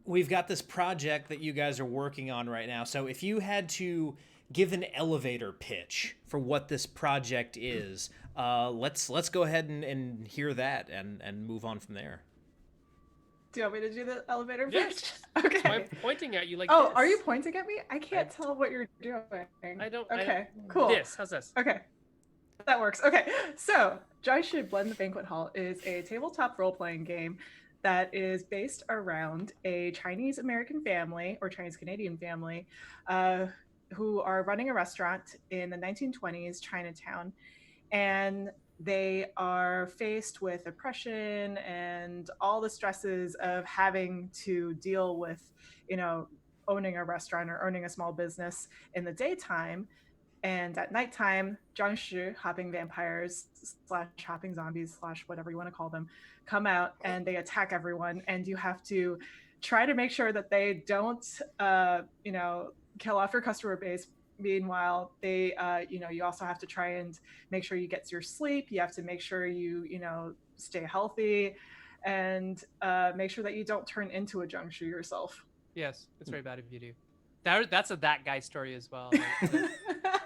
we've got this project that you guys are working on right now. So if you had to give an elevator pitch for what this project is, let's go ahead and hear that and move on from there. Do you want me to do the elevator pitch? Yes. Okay. I'm pointing at you like Oh, this. are you pointing at me? I can't tell what you're doing. I don't. Okay, cool. This. How's this? Okay. That works. Okay. So, Jiangshi Blend the Banquet Hall is a tabletop role-playing game that is based around a Chinese-American family or Chinese-Canadian family who are running a restaurant in the 1920s Chinatown. And they are faced with oppression and all the stresses of having to deal with, owning a restaurant or owning a small business in the daytime. And at nighttime, Jiangshi, hopping vampires / hopping zombies / whatever you want to call them, come out and they attack everyone. And you have to try to make sure that they don't, kill off your customer base. Meanwhile, they, you also have to try and make sure you get your sleep. You have to make sure you, stay healthy, and make sure that you don't turn into a Jiangshi yourself. Yes, it's very bad if you do. That's a that guy story as well.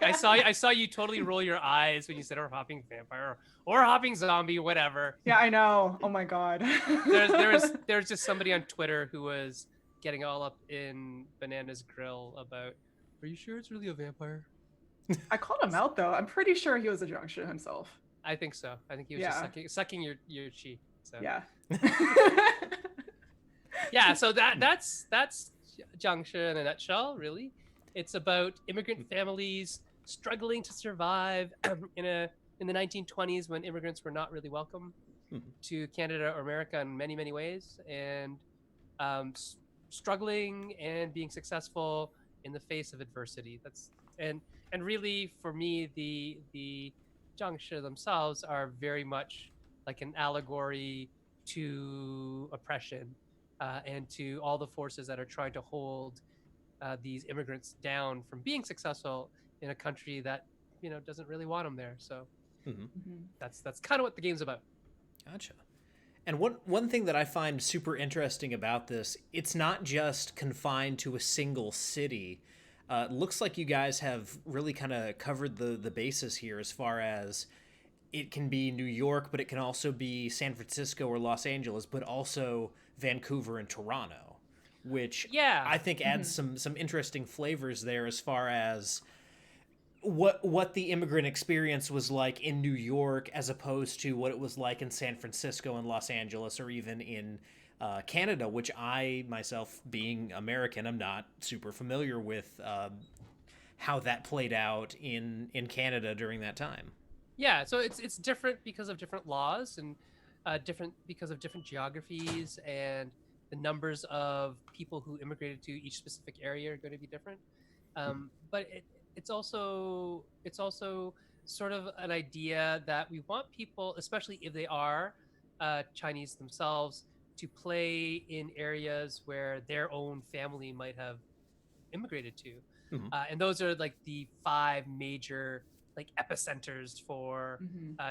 Like, I saw you totally roll your eyes when you said or hopping vampire or hopping zombie, whatever. Yeah, I know. Oh my god. There's just somebody on Twitter who was getting all up in Banana's grill about, are you sure it's really a vampire? I called him out though. I'm pretty sure he was a Jiangshi himself. I think so. I think he was Yeah. just sucking your chi. So Yeah. yeah, so that's Jiangshi in a nutshell, really. It's about immigrant families struggling to survive in the 1920s when immigrants were not really welcome to Canada or America in many many ways, and struggling and being successful in the face of adversity. That's and really for me the Jiangshi themselves are very much like an allegory to oppression and to all the forces that are trying to hold these immigrants down from being successful in a country that doesn't really want them there. So that's kind of what the game's about. Gotcha. And one thing that I find super interesting about this, it's not just confined to a single city. It looks like you guys have really kind of covered the bases here as far as it can be New York, but it can also be San Francisco or Los Angeles, but also Vancouver and Toronto, which I think adds some interesting flavors there as far as what the immigrant experience was like in New York as opposed to what it was like in San Francisco and Los Angeles or even in Canada, which I myself, being American, I'm not super familiar with how that played out in Canada during that time. Yeah, so it's different because of different laws and different because of different geographies, and the numbers of people who immigrated to each specific area are going to be different. But it's also sort of an idea that we want people, especially if they are Chinese themselves, to play in areas where their own family might have immigrated to. And those are like the 5 major like epicenters for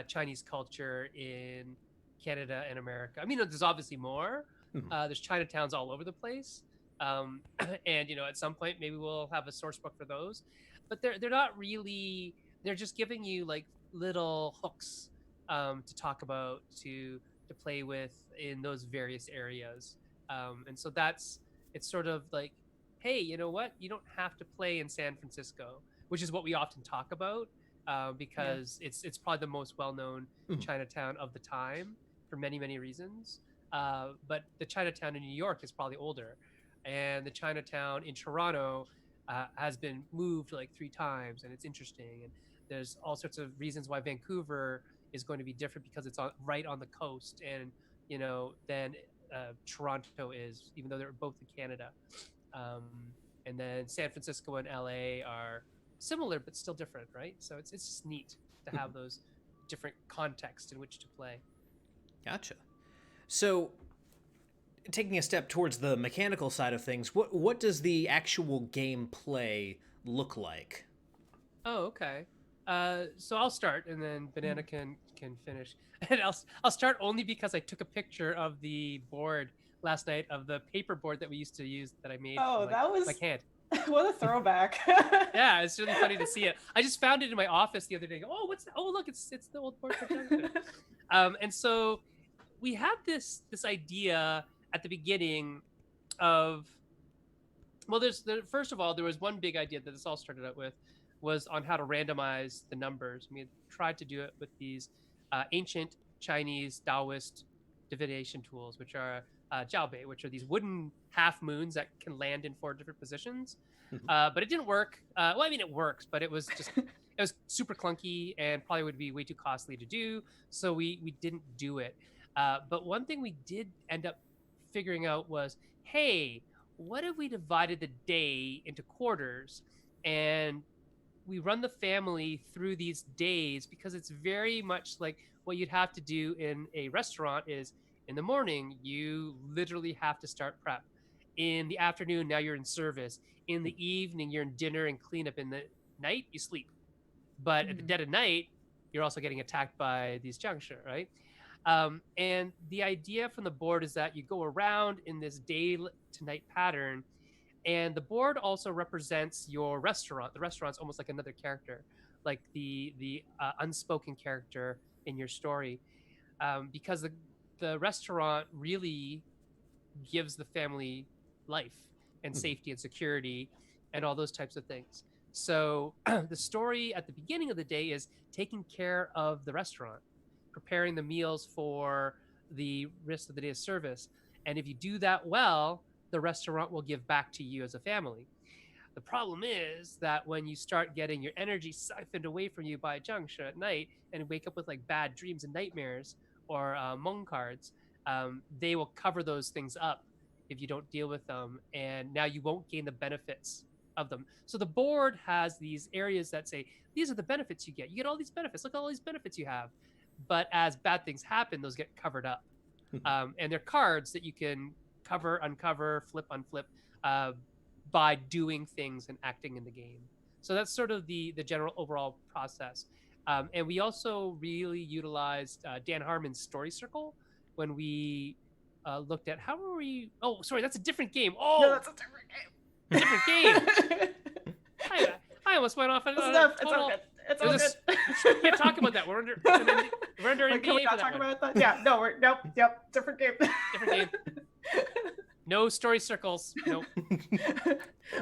Chinese culture in Canada and America. I mean, there's obviously more. There's Chinatowns all over the place, and at some point maybe we'll have a source book for those. But they're not really. They're just giving you like little hooks to talk about, to play with in those various areas, and so it's sort of like, hey, you know what? You don't have to play in San Francisco, which is what we often talk about because it's probably the most well-known Chinatown of the time for many many reasons. But the Chinatown in New York is probably older, and the Chinatown in Toronto has been moved like 3 times, and it's interesting. And there's all sorts of reasons why Vancouver is going to be different because it's right on the coast, and than Toronto is, even though they're both in Canada. Um, and then San Francisco and LA are similar but still different, right? So it's just neat to have those different contexts in which to play. Gotcha. So, taking a step towards the mechanical side of things, what does the actual gameplay look like? Oh, okay. So I'll start, and then Banana can finish. And I'll start only because I took a picture of the board last night, of the paper board that we used to use that I made. Oh, that was my hand. What a throwback. Yeah, it's really funny to see it. I just found it in my office the other day. Oh, what's that? Oh, look, it's the old board for Junction. And so we have this idea at the beginning of, well, first of all, there was one big idea that this all started out with, was on how to randomize the numbers. We had tried to do it with these ancient Chinese Taoist divination tools, which are jiaobei, which are these wooden half moons that can land in 4 different positions. But it didn't work. Well, I mean, it works, but it was super clunky and probably would be way too costly to do. So we didn't do it. But one thing we did end up figuring out was, hey, what if we divided the day into quarters and we run the family through these days, because it's very much like what you'd have to do in a restaurant is, in the morning you literally have to start prep, in the afternoon now you're in service, in the evening you're in dinner and cleanup, in the night you sleep, but at the dead of night you're also getting attacked by these Jiangshi, right? And the idea from the board is that you go around in this day to night pattern, And the board also represents your restaurant. The restaurant's almost like another character, like the unspoken character in your story, because the restaurant really gives the family life and Mhm. safety and security and all those types of things. So the story at the beginning of the day is taking care of the restaurant, preparing the meals for the rest of the day's service. And if you do that well, the restaurant will give back to you as a family. The problem is that when you start getting your energy siphoned away from you by Jiangshi at night and wake up with like bad dreams and nightmares or Hmong cards, they will cover those things up if you don't deal with them. And now you won't gain the benefits of them. So the board has these areas that say, these are the benefits you get. You get all these benefits. Look at all these benefits you have. But as bad things happen, those get covered up. And they're cards that you can cover, uncover, flip, unflip, uh, by doing things and acting in the game. So that's sort of the general overall process. And we also really utilized Dan Harmon's Story Circle when we looked at how were we. Oh, sorry, that's a different game. Oh, No, that's a different game. I almost went off on It's a enough. It's total. all good. It's all We can't talk about that. We're under Wait, can we NDA not for that talk one. about that? Yeah, no, yep, different game. Different game. No story circles. Nope.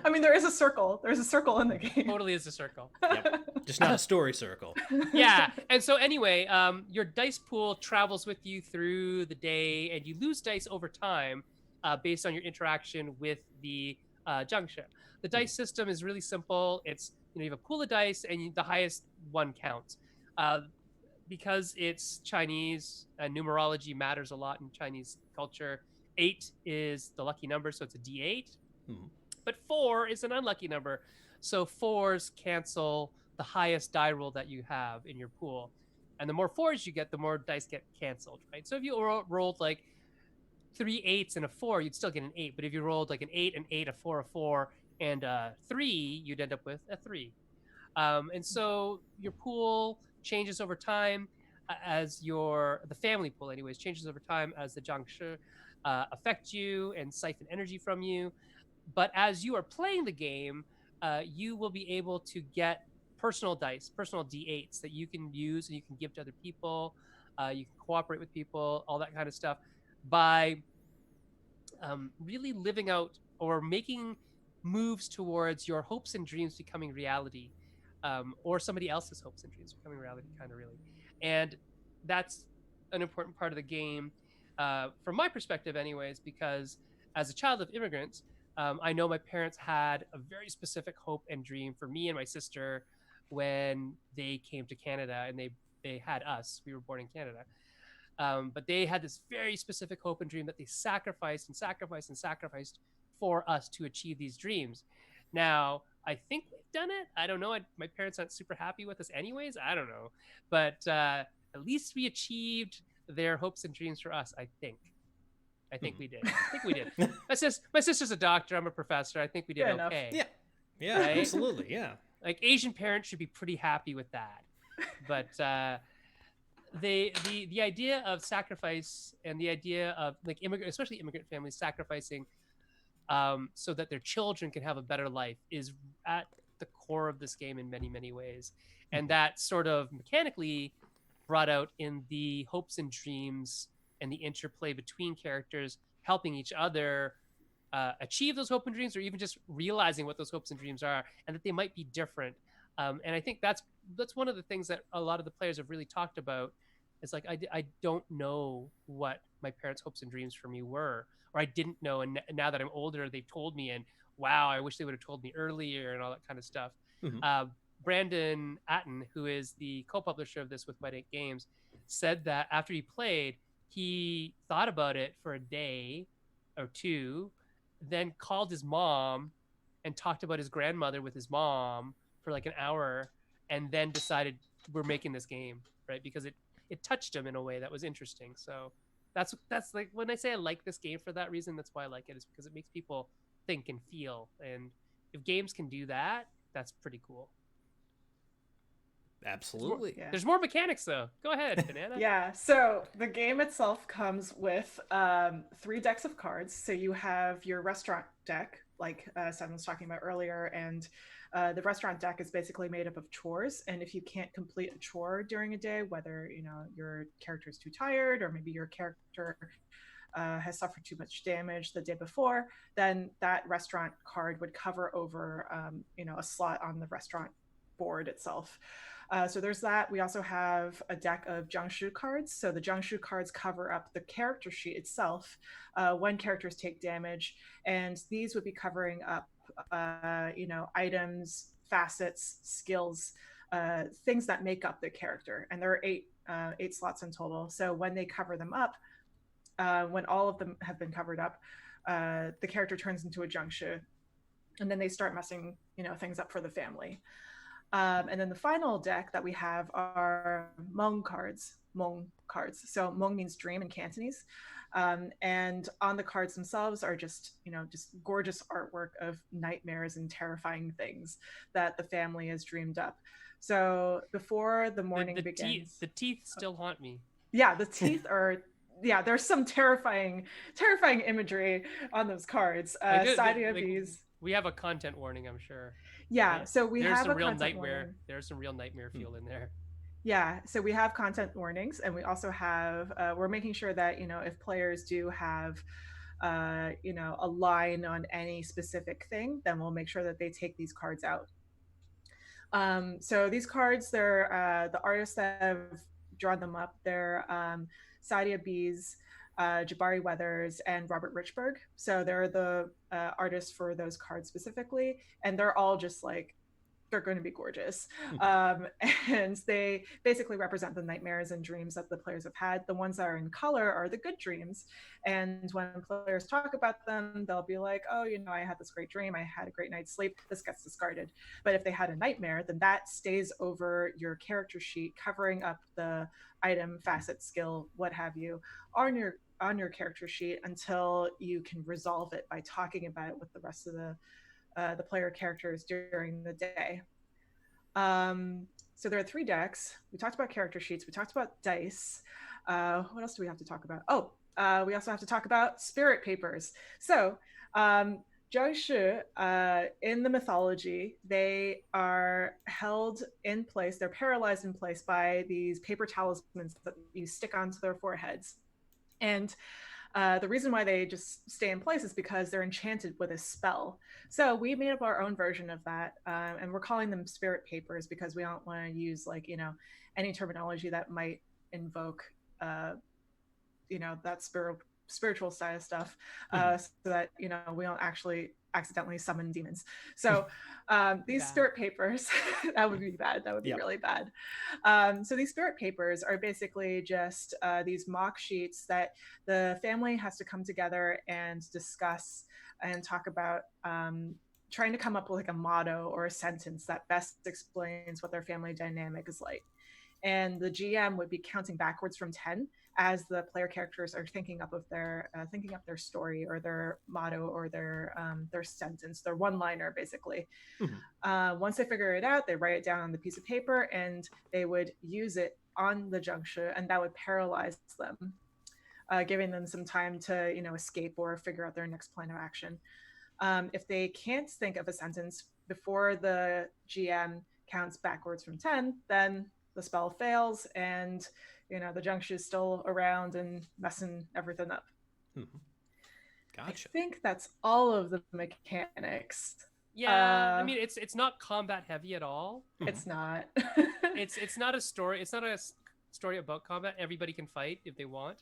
I mean, there is a circle. There's a circle in the game. Totally is a circle. Yep. Just not a story circle. Yeah. And so anyway, your dice pool travels with you through the day, and you lose dice over time based on your interaction with the Jiangshi. The dice system is really simple. It's you have a pool of dice, and the highest one counts. Because it's Chinese, numerology matters a lot in Chinese culture. 8 is the lucky number, so it's a D8. Mhm. But 4 is an unlucky number. So 4s cancel the highest die roll that you have in your pool. And the more 4s you get, the more dice get canceled, right? So if you rolled like 3 8s and a 4, you'd still get an 8. But if you rolled like an 8, a 4, a 4, and a 3, you'd end up with a 3. And so your pool changes over time as the family pool anyways, changes over time as the Jiangshi affect you and siphon energy from you. But as you are playing the game, you will be able to get personal dice, personal D8s that you can use and you can give to other people. You can cooperate with people, all that kind of stuff, by really living out or making moves towards your hopes and dreams becoming reality, or somebody else's hopes and dreams becoming reality, kind of really. And that's an important part of the game, from my perspective, anyways, because as a child of immigrants, I know my parents had a very specific hope and dream for me and my sister when they came to Canada, and they had us. We were born in Canada. But they had this very specific hope and dream that they sacrificed and sacrificed and sacrificed for us to achieve these dreams. Now, I think we've done it. I don't know. My parents aren't super happy with us, anyways. I don't know. But at least we achieved their hopes and dreams for us, I think. I think we did. I think we did. My sister's a doctor. I'm a professor. I think we did Good enough. okay. Yeah. Yeah, Right? absolutely. Yeah. Like Asian parents should be pretty happy with that. But the idea of sacrifice and the idea of like especially immigrant families sacrificing so that their children can have a better life is at the core of this game in many ways, and that sort of mechanically brought out in the hopes and dreams and the interplay between characters helping each other achieve those hopes and dreams, or even just realizing what those hopes and dreams are and that they might be different. And I think that's one of the things that a lot of the players have really talked about. It's like I don't know what my parents' hopes and dreams for me were, or I didn't know, and now that I'm older, they've told me, and wow, I wish they would have told me earlier, and all that kind of stuff. Mhm. Brandon Atten, who is the co-publisher of this with White Ink Games, said that after he played, he thought about it for a day or two, then called his mom and talked about his grandmother with his mom for like an hour, and then decided we're making this game, right? Because it touched him in a way that was interesting. So that's like when I say I like this game for that reason, that's why I like it, is because it makes people think and feel. And if games can do that, that's pretty cool. Absolutely. Yeah. There's more mechanics though. Go ahead, Banana. Yeah, so the game itself comes with 3 decks of cards. So you have your restaurant deck, like Sam was talking about earlier, and the restaurant deck is basically made up of chores. And if you can't complete a chore during a day, whether your character is too tired or maybe your character has suffered too much damage the day before, then that restaurant card would cover over a slot on the restaurant board itself. So there's that. We also have a deck of Jiangshi cards. So the Jiangshi cards cover up the character sheet itself when characters take damage, and these would be covering up, items, facets, skills, things that make up the character. And there are eight slots in total. So when they cover them up, when all of them have been covered up, the character turns into a Jiangshi, and then they start messing things up for the family. And then the final deck that we have are Hmong cards. Hmong cards. So Hmong means dream in Cantonese. And on the cards themselves are just gorgeous artwork of nightmares and terrifying things that the family has dreamed up. So before the morning begins, the teeth still haunt me. Yeah, the teeth are. Yeah, there's some terrifying imagery on those cards. We have a content warning, I'm sure. Yeah, so there's have some a real content nightmare. warning. There's some real nightmare feel in there. Yeah, so we have content warnings, and we also have. We're making sure that if players do have, a line on any specific thing, then we'll make sure that they take these cards out. So these cards, they're the artists that have drawn them up. They're Sadia Bees, Jabari Weathers, and Robert Richburg. So they're the artists for those cards specifically, and they're all just like, they're going to be gorgeous. And they basically represent the nightmares and dreams that the players have had. The ones that are in color are the good dreams. And when players talk about them, they'll be like, oh, I had this great dream. I had a great night's sleep. This gets discarded. But if they had a nightmare, then that stays over your character sheet, covering up the item, facet, skill, what have you, on your character sheet until you can resolve it by talking about it with the rest of the player characters during the day. So there are 3 decks. We talked about character sheets. We talked about dice. What else do we have to talk about? We also have to talk about spirit papers. So Jiangshi, in the mythology, they are held in place. They're paralyzed in place by these paper talismans that you stick onto their foreheads. And the reason why they just stay in place is because they're enchanted with a spell. So we made up our own version of that, and we're calling them spirit papers because we don't want to use any terminology that might invoke that spiritual side of stuff, so that we don't actually accidentally summon demons. So these spirit papers, that would be bad. That would be really bad. So these spirit papers are basically just these mock sheets that the family has to come together and discuss and talk about, trying to come up with a motto or a sentence that best explains what their family dynamic is like. And the GM would be counting backwards from 10 as the player characters are thinking up their story or their motto or their sentence, their one-liner, basically. Once they figure it out, they write it down on the piece of paper and they would use it on the Jiangshi, and that would paralyze them, giving them some time to escape or figure out their next plan of action. If they can't think of a sentence before the GM counts backwards from 10, then the spell fails and the Jiangshi is still around and messing everything up. Gotcha. I think that's all of the mechanics. Yeah, I mean it's not combat heavy at all. It's not. it's not a story. It's not a story about combat. Everybody can fight if they want.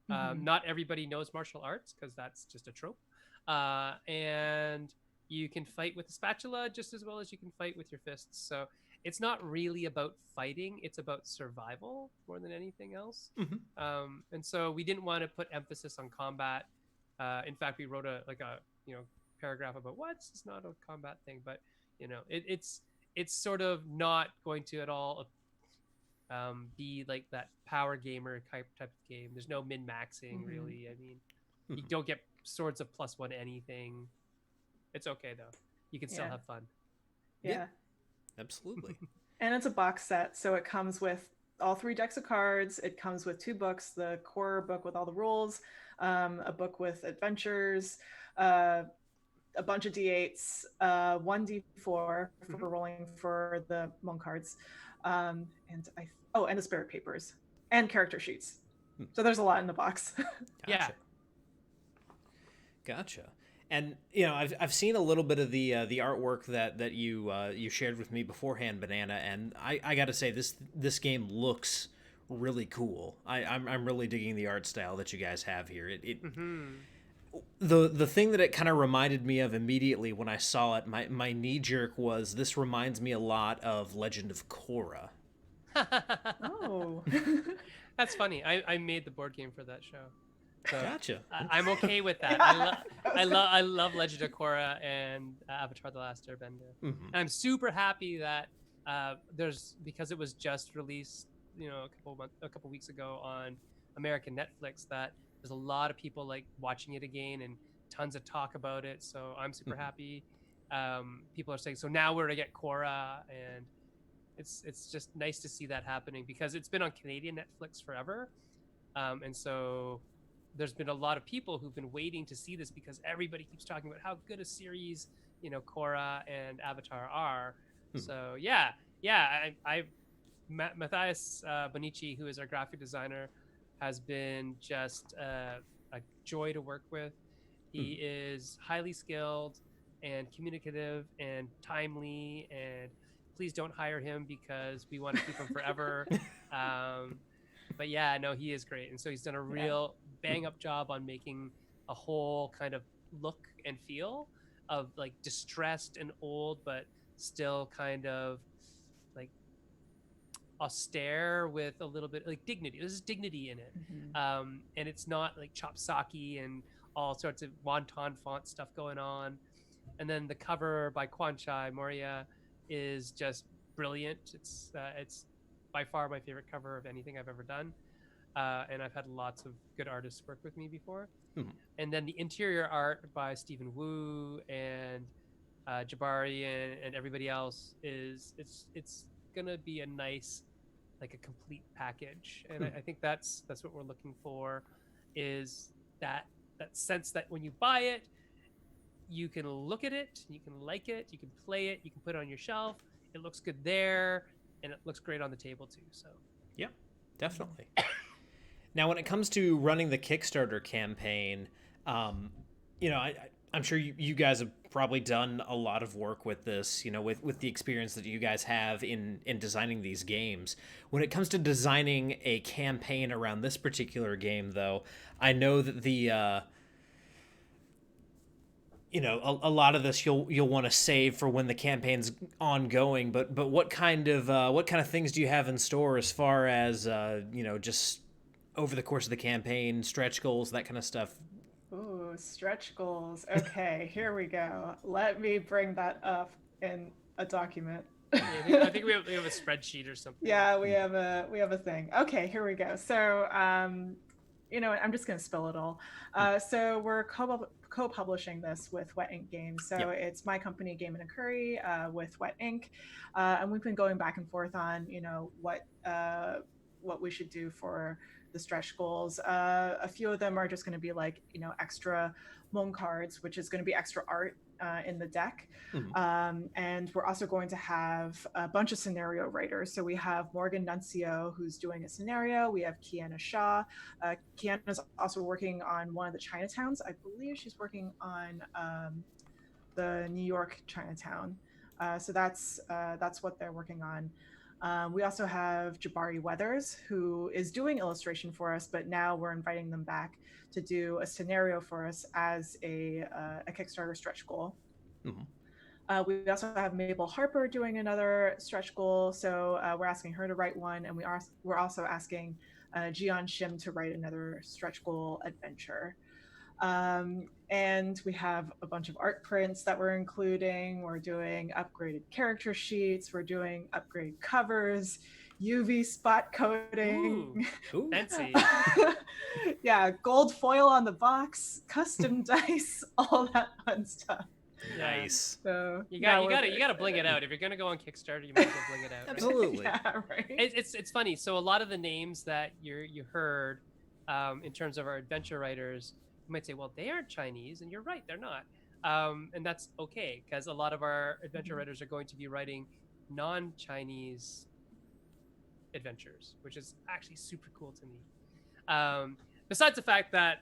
Not everybody knows martial arts because that's just a trope. And you can fight with a spatula just as well as you can fight with your fists. So it's not really about fighting. It's about survival more than anything else. And so we didn't want to put emphasis on combat. In fact, we wrote a paragraph about it's not a combat thing, but it's sort of not going to at all be like that power gamer type of game. There's no min-maxing really. I mean, you don't get swords of +1 anything. It's okay though. You can still have fun. Yeah. Absolutely. And it's a box set, so it comes with all 3 decks of cards. It comes with 2 books: the core book with all the rules, a book with adventures, a bunch of d8s, 1d4 for rolling for the Hmong cards, and and the spirit papers and character sheets. So there's a lot in the box. Yeah. Gotcha. And I've seen a little bit of the artwork that you shared with me beforehand, Banana, and I got to say this game looks really cool. I'm really digging the art style that you guys have here. The thing that it kind of reminded me of immediately when I saw it, my knee jerk was, this reminds me a lot of Legend of Korra. Oh, That's funny. I made the board game for that show. So Gotcha. I'm okay with that. I love Legend of Korra and Avatar: The Last Airbender. And I'm super happy that because it was just released, a couple weeks ago on American Netflix, that there's a lot of people like watching it again and tons of talk about it. So I'm super happy. People are saying, so now we're gonna get Korra, and it's just nice to see that happening, because it's been on Canadian Netflix forever, and so there's been a lot of people who've been waiting to see this, because everybody keeps talking about how good a series Korra and Avatar are. So Matthias Bonici, who is our graphic designer, has been just a joy to work with. He is highly skilled and communicative and timely, and please don't hire him because we want to keep him forever. But yeah, no, he is great. And so he's done a real bang up job on making a whole kind of look and feel of like distressed and old, but still kind of like austere with a little bit like dignity. There's dignity in it. And it's not like chopsaki and all sorts of wonton font stuff going on. And then the cover by Kwanchai Moria is just brilliant. It's by far my favorite cover of anything I've ever done. And I've had lots of good artists work with me before. And then the interior art by Stephen Wu and Jabari and everybody else it's gonna be a nice, like a complete package. And I think that's what we're looking for, is that sense that when you buy it, you can look at it, you can like it, you can play it, you can put it on your shelf. It looks good there, and it looks great on the table too. So yeah, definitely. Now, when it comes to running the Kickstarter campaign, I'm sure you guys have probably done a lot of work with this, with the experience that you guys have in designing these games. When it comes to designing a campaign around this particular game, though, I know that a lot of this you'll want to save for when the campaign's ongoing. But what kind of things do you have in store as far as just over the course of the campaign, stretch goals, that kind of stuff? Ooh, stretch goals. Okay, here we go. Let me bring that up in a document. I think we have a spreadsheet or something. Yeah, we have a thing. Okay, here we go. So, I'm just gonna spill it all. So we're co-publishing this with Wet Ink Games. So it's my company, Game and Curry, with Wet Ink, and we've been going back and forth on, what we should do for the stretch goals. A few of them are just going to be like, extra Hmong cards, which is going to be extra art in the deck. And we're also going to have a bunch of scenario writers. So we have Morgan Nuncio, who's doing a scenario. We have Kiana Shaw. Kiana's also working on one of the Chinatowns. I believe she's working on the New York Chinatown. So that's what they're working on. We also have Jabari Weathers, who is doing illustration for us, but now we're inviting them back to do a scenario for us as a Kickstarter stretch goal. We also have Mabel Harper doing another stretch goal, so we're asking her to write one, and we're also asking Jian Shim to write another stretch goal adventure. And we have a bunch of art prints that we're including. We're doing upgraded character sheets. We're doing upgraded covers, UV spot coating. Ooh, fancy. Yeah, gold foil on the box, custom dice, all that fun stuff. Yeah. Nice. So You yeah, got we're you got to bling it out. If you're gonna go on Kickstarter, you might as well bling it out. Right? Absolutely. Yeah, right. It's funny. So a lot of the names that you heard, in terms of our adventure writers, you might say, well, they aren't Chinese, and you're right, they're not. And that's okay because a lot of our adventure writers are going to be writing non-Chinese adventures, which is actually super cool to me. Besides the fact that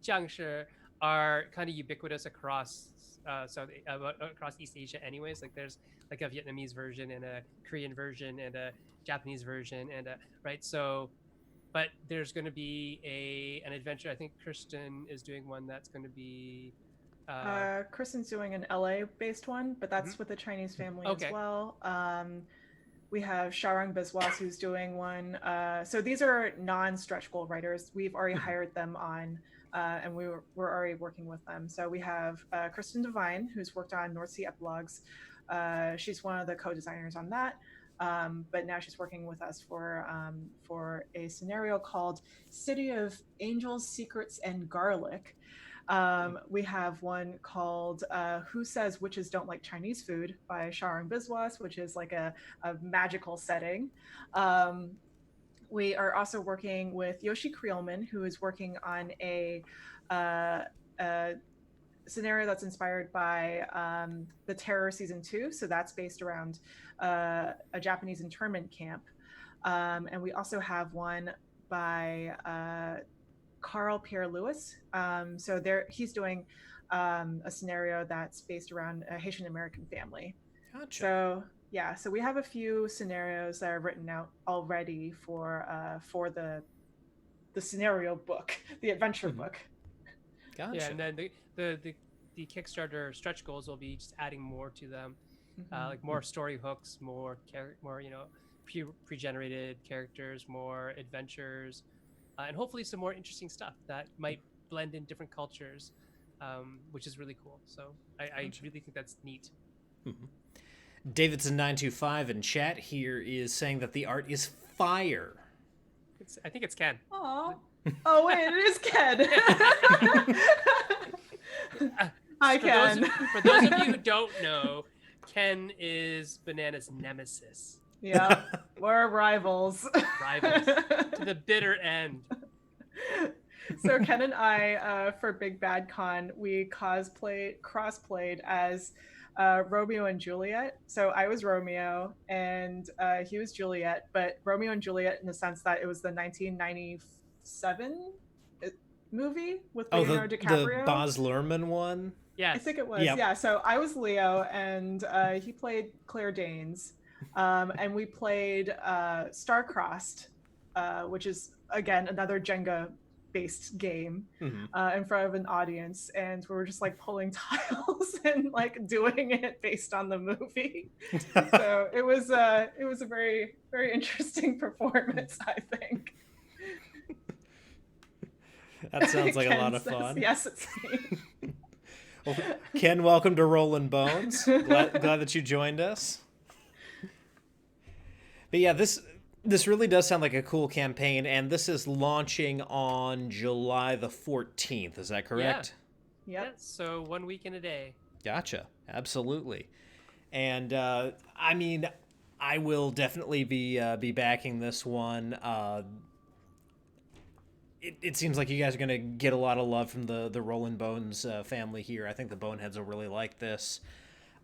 Jiangshi are kind of ubiquitous across across East Asia, anyways. Like there's like a Vietnamese version and a Korean version and a Japanese version and a right. So, but there's going to be an adventure. I think Kirsten is doing one that's going to be. Kristen's doing an LA-based one, but that's with a Chinese family as Okay. well. We have Sharang Biswas who's doing one. So these are non-stretch goal writers. We've already hired them on, and we're already working with them. So we have Kristen Devine, who's worked on North Sea Epilogues. She's one of the co-designers on that. But now she's working with us for a scenario called City of Angels, Secrets, and Garlic. We have one called Who Says Witches Don't Like Chinese Food by Sharang Biswas, which is like a magical setting. We are also working with Yoshi Creelman, who is working on a scenario that's inspired by The Terror Season 2. So that's based around a Japanese internment camp. And we also have one by Carl Pierre Lewis. So he's doing a scenario that's based around a Haitian American family. Gotcha. So yeah, so we have a few scenarios that are written out already for the scenario book, the adventure book. Gotcha. Yeah, and then the Kickstarter stretch goals will be just adding more to them, like more story hooks, more pre-generated characters, more adventures. And hopefully some more interesting stuff that might blend in different cultures, which is really cool. So I really think that's neat. Davidson925 in chat here is saying that the art is fire. I think it's Ken. Oh wait, it is Ken. Hi, Ken. For those of you who don't know, Ken is Banana's nemesis. Yeah, we're rivals. Rivals to the bitter end. So Ken and I, for Big Bad Con, we crossplayed as Romeo and Juliet. So I was Romeo and he was Juliet, but Romeo and Juliet in the sense that it was the 1997 movie with Leonardo DiCaprio. The Baz Luhrmann one? Yes. I think it was. Yep. Yeah, so I was Leo and he played Claire Danes. And we played Star-Crossed, which is, again, another Jenga-based game in front of an audience. And we were just like pulling tiles and like doing it based on the movie. So it was a very, very interesting performance, I think. That sounds like Ken a lot of says, fun. Yes, it's me. Well, Ken, welcome to Rollin' Bones. Glad that you joined us. But yeah, this really does sound like a cool campaign, and this is launching on July the 14th. Is that correct? Yeah. Yep. So 1 week in a day. Gotcha. Absolutely. And I mean, I will definitely be backing this one. It seems like you guys are going to get a lot of love from the Rollin' Bones family here. I think the Boneheads will really like this.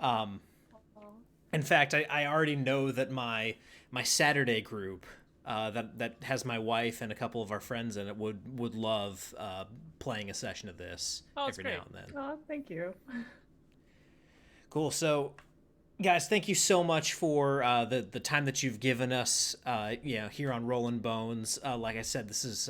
In fact, I already know that my Saturday group that has my wife and a couple of our friends in it would love playing a session of this every now and then. Oh, thank you. Cool. So, guys, thank you so much for the time that you've given us here on Rollin' Bones. Like I said, this is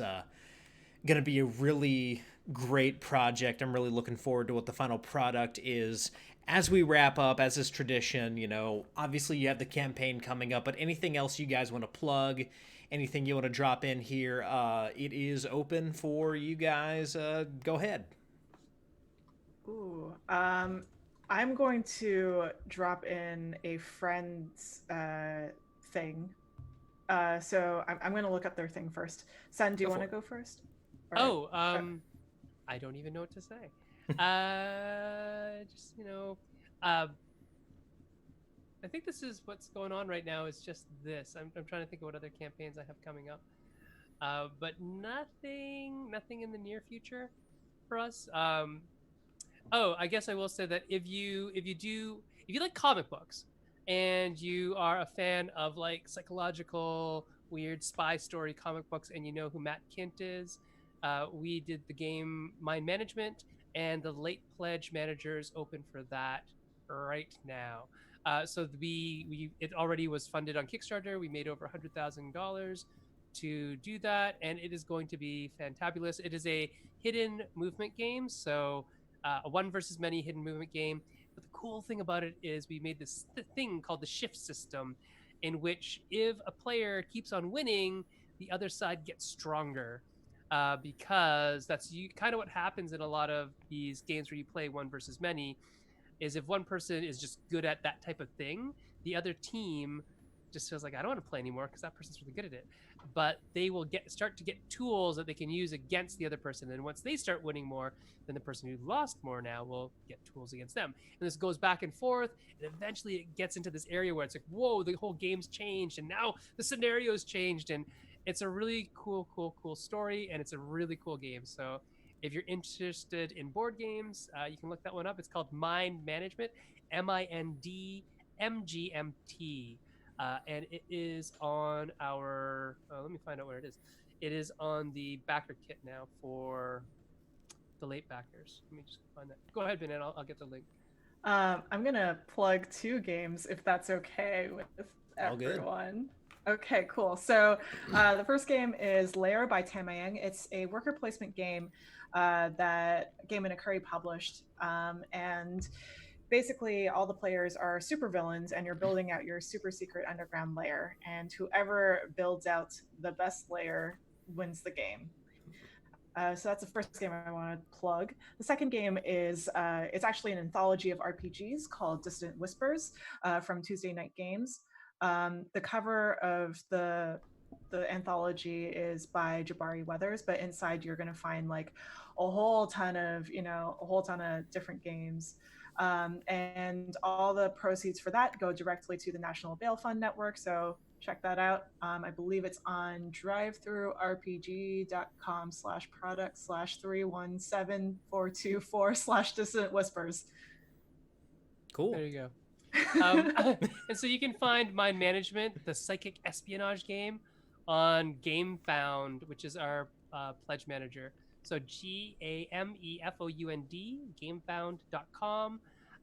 going to be a really great project. I'm really looking forward to what the final product is. As we wrap up, as is tradition, obviously you have the campaign coming up, but anything else you guys want to plug, anything you want to drop in here, it is open for you guys. Go ahead. Ooh, I'm going to drop in a friend's thing. So I'm going to look up their thing first. Sen, do you want to go first? I don't even know what to say. Just I think this is what's going on right now. Is just this. I'm trying to think of what other campaigns I have coming up, but nothing in the near future for us. Oh, I guess I will say that if you like comic books and you are a fan of like psychological weird spy story comic books and you know who Matt Kint is, we did the game Mind Management and the late pledge managers open for that right now. So we it already was funded on Kickstarter. We made over $100,000 to do that, and it is going to be fantabulous. It is a hidden movement game, so a one versus many hidden movement game. But the cool thing about it is we made this thing called the shift system, in which if a player keeps on winning, the other side gets stronger. Because that's kind of what happens in a lot of these games where you play one versus many is if one person is just good at that type of thing, the other team just feels like I don't want to play anymore because that person's really good at it. But they will start to get tools that they can use against the other person. And once they start winning more, then the person who lost more now will get tools against them. And this goes back and forth, and eventually it gets into this area where it's like, whoa, the whole game's changed, and now the scenario's changed, and it's a really cool story, and it's a really cool game. So if you're interested in board games, you can look that one up. It's called Mind Management, MINDMGMT. And it is on our. Let me find out where it is. It is on the backer kit now for the late backers. Let me just find that. Go ahead, Ben, and I'll get the link. I'm gonna plug 2 games if that's okay with everyone. Okay, cool. So the first game is Lair by Tamayang. It's a worker placement game that Game and Curry published, and basically all the players are supervillains, and you're building out your super secret underground lair, and whoever builds out the best lair wins the game. So that's the first game I want to plug. The second game is it's actually an anthology of RPGs called Distant Whispers from Tuesday Night Games. The cover of the anthology is by Jabari Weathers, but inside you're going to find like a whole ton of different games. And all the proceeds for that go directly to the National Bail Fund Network. So check that out. I believe it's on drivethroughrpg.com/product/317424/distant whispers. Cool. There you go. And so you can find Mind Management, the psychic espionage game, on GameFound, which is our pledge manager. So GAMEFOUND, gamefound.com,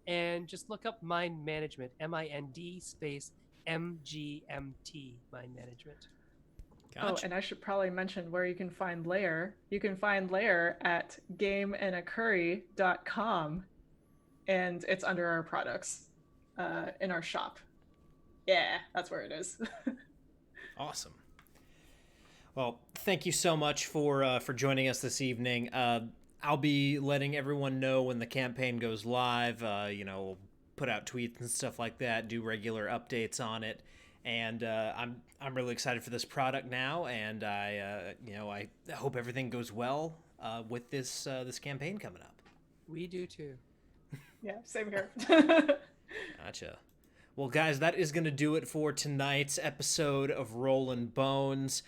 and just look up Mind Management, MIND space MGMT, Mind Management. Gotcha. Oh, and I should probably mention where you can find Lair. You can find Lair at gameandacurry.com, and it's under our products in our shop. Yeah, that's where it is. Awesome. Well, thank you so much for joining us this evening. I'll be letting everyone know when the campaign goes live. We'll put out tweets and stuff like that, do regular updates on it, and I'm really excited for this product now, and I hope everything goes well with this campaign coming up. We do too. Yeah, same here. Gotcha. Well, guys, that is going to do it for tonight's episode of Rollin' Bones.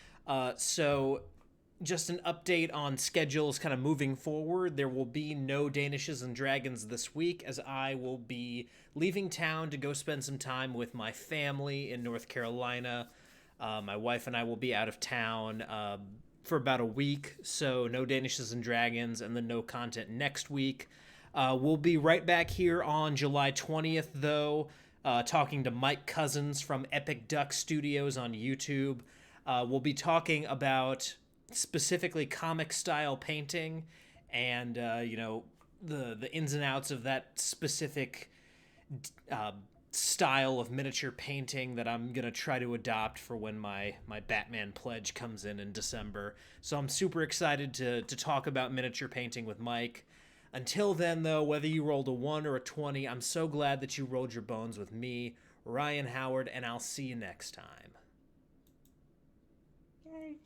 So just an update on schedules kind of moving forward. There will be no Danishes and Dragons this week, as I will be leaving town to go spend some time with my family in North Carolina. My wife and I will be out of town for about a week, so no Danishes and Dragons, and then no content next week. We'll be right back here on July 20th, though, talking to Mike Cousins from Epic Duck Studios on YouTube. We'll be talking about specifically comic style painting and the ins and outs of that specific style of miniature painting that I'm gonna try to adopt for when my Batman pledge comes in December. So I'm super excited to talk about miniature painting with Mike. Until then, though, whether you rolled a 1 or a 20, I'm so glad that you rolled your bones with me, Ryan Howard, and I'll see you next time. Yay.